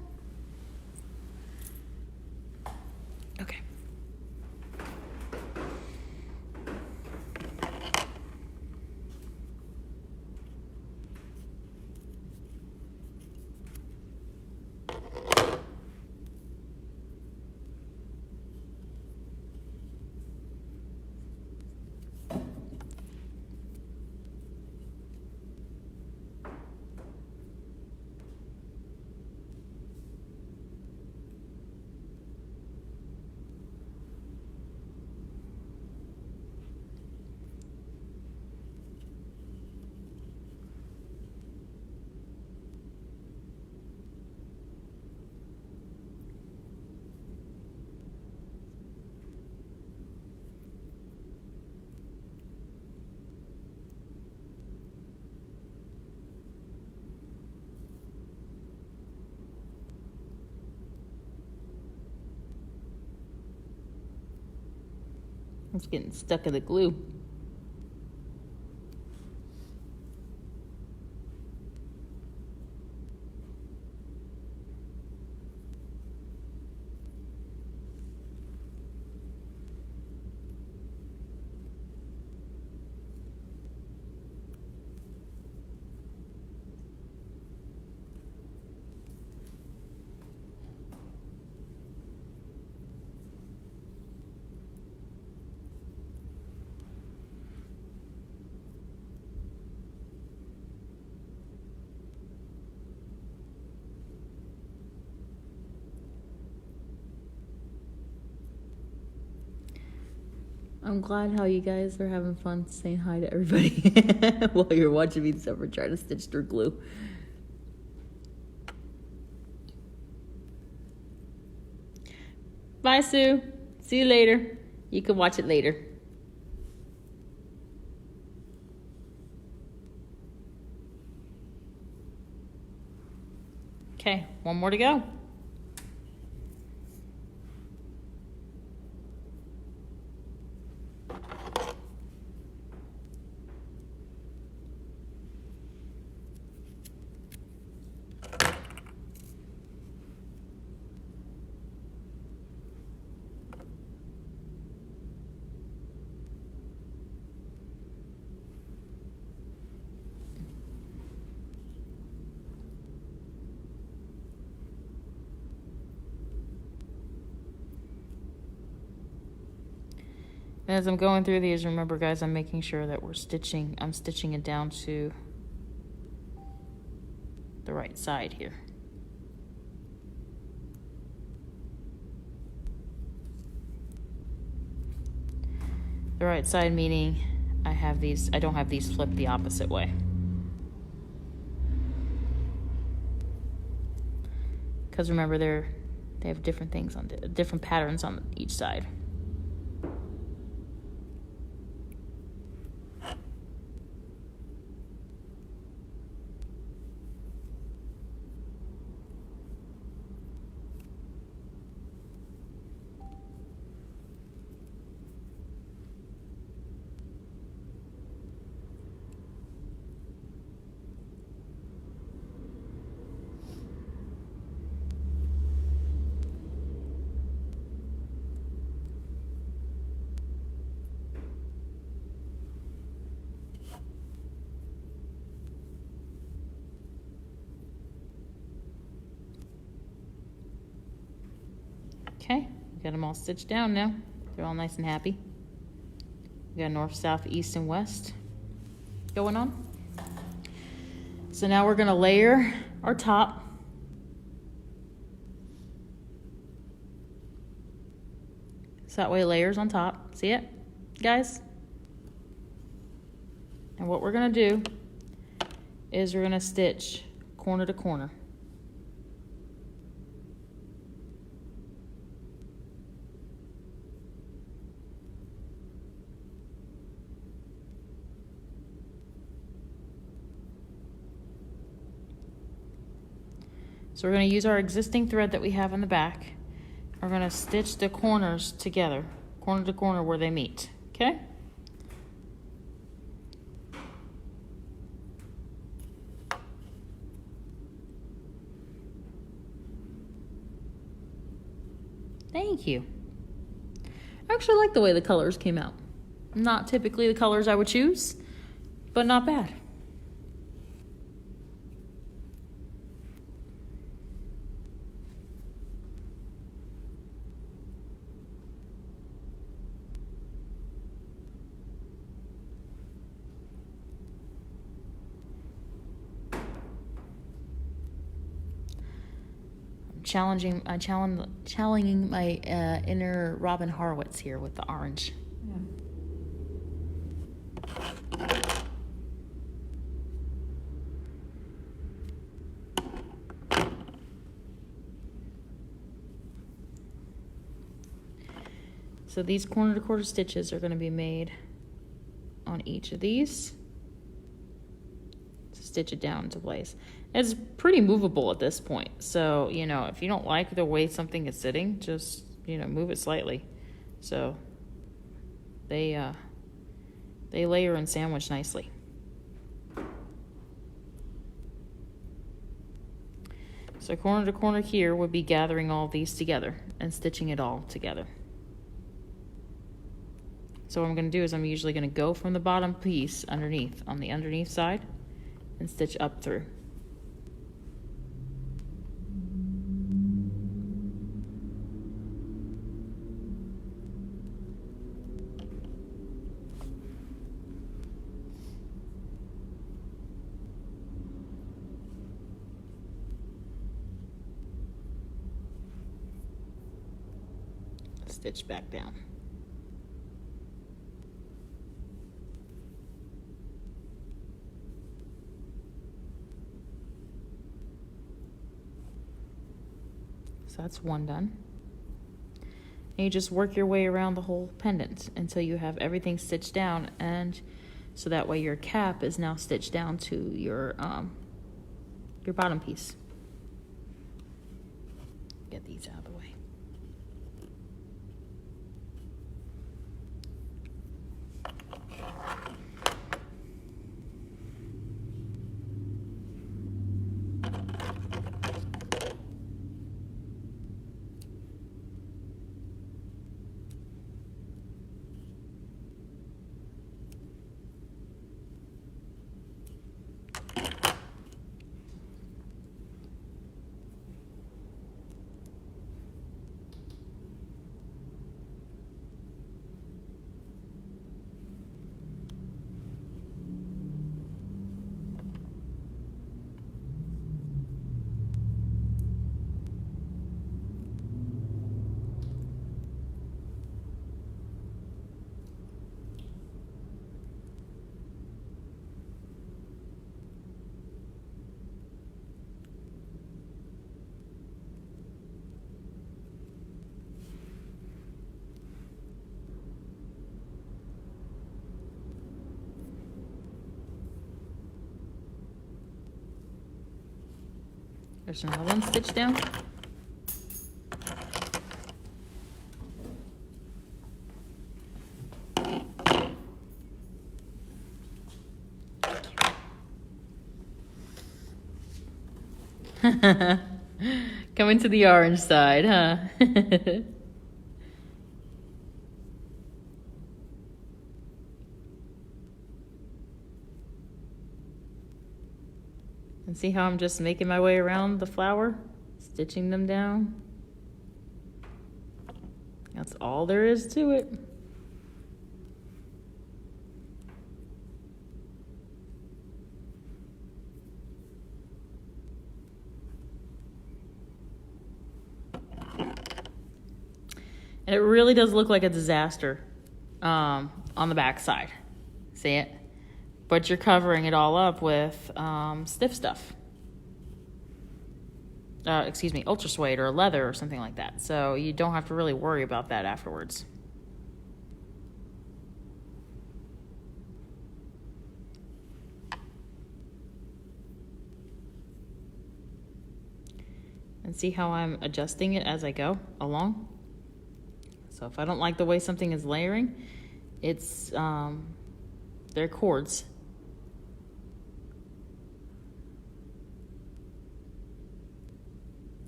Okay. It's getting stuck in the glue. I'm glad how you guys are having fun saying hi to everybody while you're watching me and Summer try to stitch through glue. Bye, Sue. See you later. You can watch it later. Okay, one more to go. As I'm going through these, remember guys, I'm making sure that I'm stitching it down to the right side here. The right side meaning I don't have these flipped the opposite way. Because remember they have different things on different patterns on each side. Okay, we got them all stitched down now. They're all nice and happy. We got north, south, east, and west going on. So now we're gonna layer our top. So that way it layers on top. See it, guys? And what we're gonna do is we're gonna stitch corner to corner. So we're going to use our existing thread that we have in the back. We're going to stitch the corners together, corner to corner where they meet, okay? Thank you. I actually like the way the colors came out. Not typically the colors I would choose, but not bad. Challenging my inner Robin Harwitz here with the orange. So these corner to corner stitches are going to be made on each of these to stitch it down into place. It's pretty movable at this point. So, you know, if you don't like the way something is sitting, just, you know, move it slightly. So they layer and sandwich nicely. So corner to corner here would be gathering all these together and stitching it all together. So what I'm going to do is I'm usually going to go from the bottom piece underneath, on the underneath side, and stitch up through. Stitch back down. So that's one done. And you just work your way around the whole pendant until you have everything stitched down, and so that way your cap is now stitched down to your bottom piece. Get these out of the way. There's another one stitched down. Coming to the orange side, huh? And see how I'm just making my way around the flower, stitching them down. That's all there is to it. And it really does look like a disaster on the back side. See it? But you're covering it all up with stiff stuff. Ultrasuede or leather or something like that. So you don't have to really worry about that afterwards. And see how I'm adjusting it as I go along? So if I don't like the way something is layering, it's, they're cords.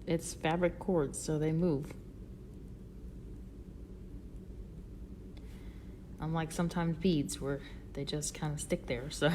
It's fabric cords, so they move. Unlike sometimes beads where they just kind of stick there, so.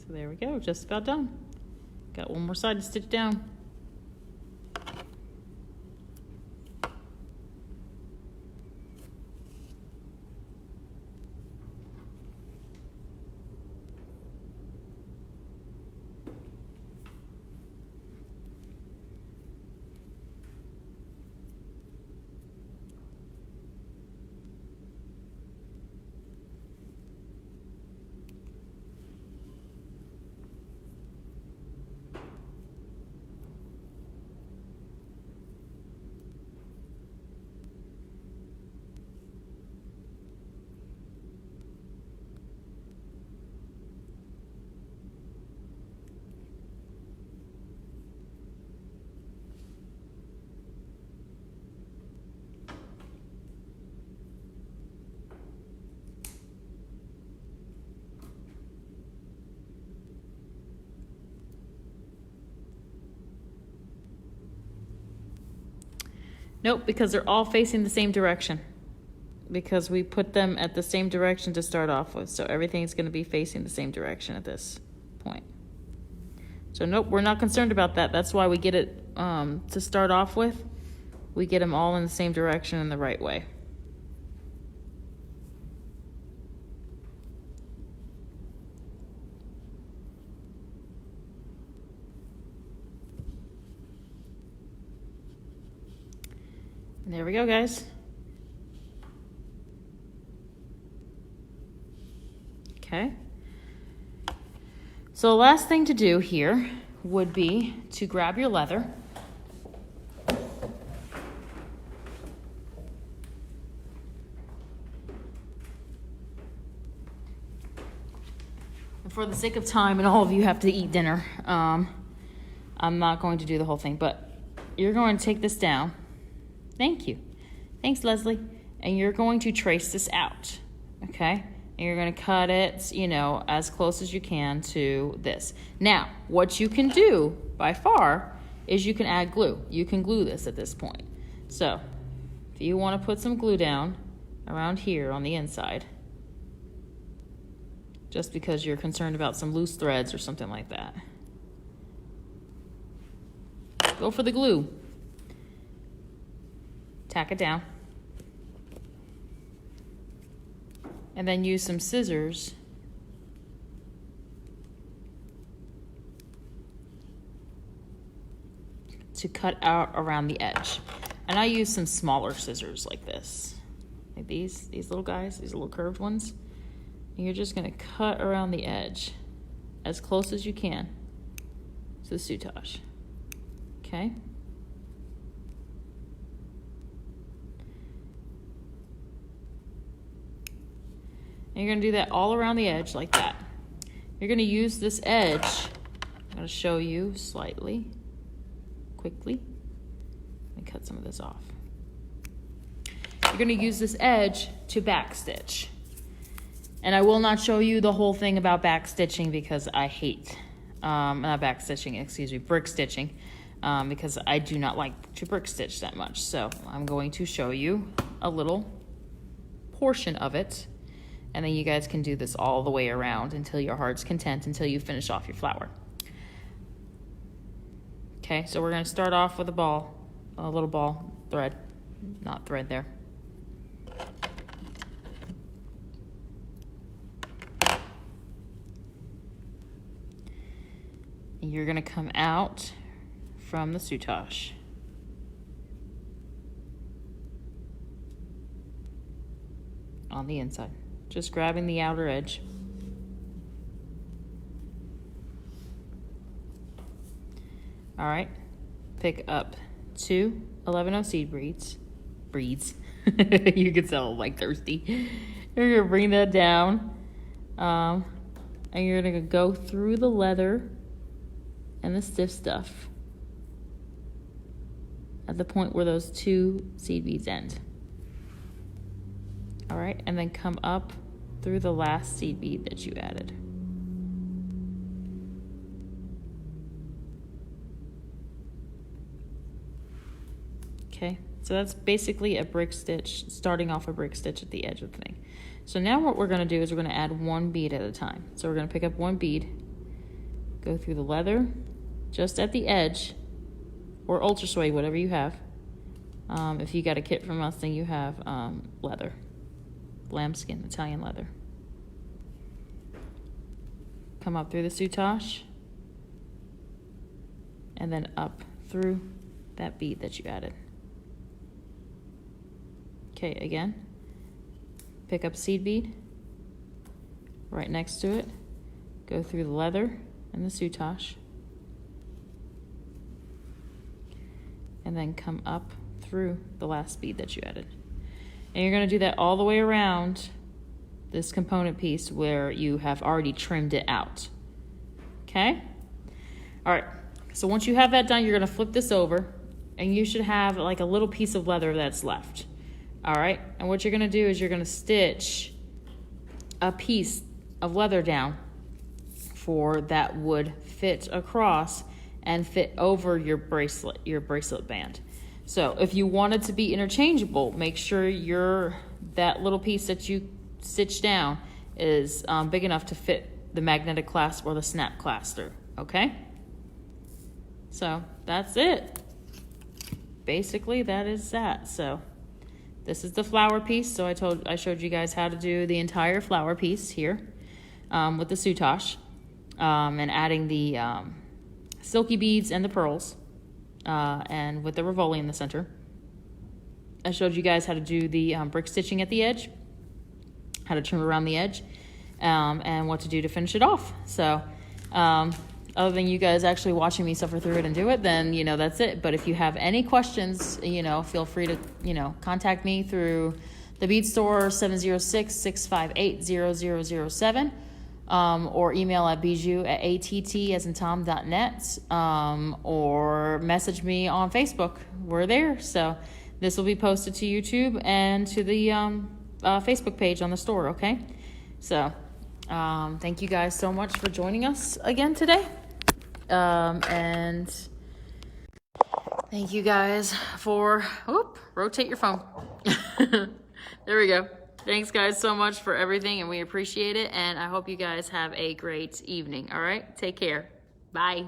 So there we go, just about done. Got one more side to stitch down. Nope, because they're all facing the same direction. Because we put them at the same direction to start off with. So everything's going to be facing the same direction at this point. So nope, we're not concerned about that. That's why we get it to start off with. We get them all in the same direction in the right way. And there we go, guys. Okay. So the last thing to do here would be to grab your leather. And for the sake of time, and all of you have to eat dinner, I'm not going to do the whole thing, but you're going to take this down. Thank you. Thanks, Leslie. And you're going to trace this out, okay? And you're going to cut it, you know, as close as you can to this. Now, what you can do, by far, is you can add glue. You can glue this at this point. So, if you want to put some glue down around here on the inside, just because you're concerned about some loose threads or something like that, go for the glue. Tack it down. And then use some scissors to cut out around the edge. And I use some smaller scissors like this. Like these little guys, these little curved ones. And you're just gonna cut around the edge as close as you can to the soutache. Okay? And you're going to do that all around the edge like that. You're going to use this edge. I'm going to show you slightly, quickly. Let me cut some of this off. You're going to use this edge to back stitch. And I will not show you the whole thing about back stitching because I hate, not back stitching, excuse me, brick stitching, because I do not like to brick stitch that much. So I'm going to show you a little portion of it. And then you guys can do this all the way around until your heart's content, until you finish off your flower. Okay, so we're gonna start off with a little ball thread, not thread there. And you're gonna come out from the soutache. on the inside. Just grabbing the outer edge. All right, pick up 2 11/0 seed beads. You can tell I'm like thirsty. You're gonna bring that down, and you're gonna go through the leather and the stiff stuff at the point where those 2 seed beads end. All right, and then come up through the last seed bead that you added. Okay, so that's basically a brick stitch, starting off a brick stitch at the edge of the thing. So now what we're gonna do is we're gonna add 1 bead at a time. So we're gonna pick up 1 bead, go through the leather, just at the edge, or ultrasuede, whatever you have. If you got a kit from us, then you have leather, lambskin, Italian leather. Come up through the soutache, and then up through that bead that you added. Okay, again, pick up seed bead, right next to it, go through the leather and the soutache, and then come up through the last bead that you added. And you're gonna do that all the way around this component piece where you have already trimmed it out. Okay? All right, so once you have that done, you're gonna flip this over, and you should have like a little piece of leather that's left. All right, and what you're gonna do is you're gonna stitch a piece of leather down that would fit across and fit over your bracelet band. So if you want it to be interchangeable, make sure that little piece that you stitch down is big enough to fit the magnetic clasp or the snap clasp through, okay? So that's it. Basically, that is that. So this is the flower piece. So I showed you guys how to do the entire flower piece here with the soutache and adding the silky beads and the pearls and with the rivoli in the center. I showed you guys how to do the brick stitching at the edge, how to trim around the edge, and what to do to finish it off. So other than you guys actually watching me suffer through it and do it, then, that's it. But if you have any questions, feel free to, contact me through the Bead Store, 706-658-0007, or email at Beadjoux at att.net, or message me on Facebook. We're there. So this will be posted to YouTube and to the Facebook page on the store, okay? So thank you guys so much for joining us again today. And thank you guys for, rotate your phone. There we go. Thanks guys so much for everything, and we appreciate it. And I hope you guys have a great evening. All right. Take care. Bye.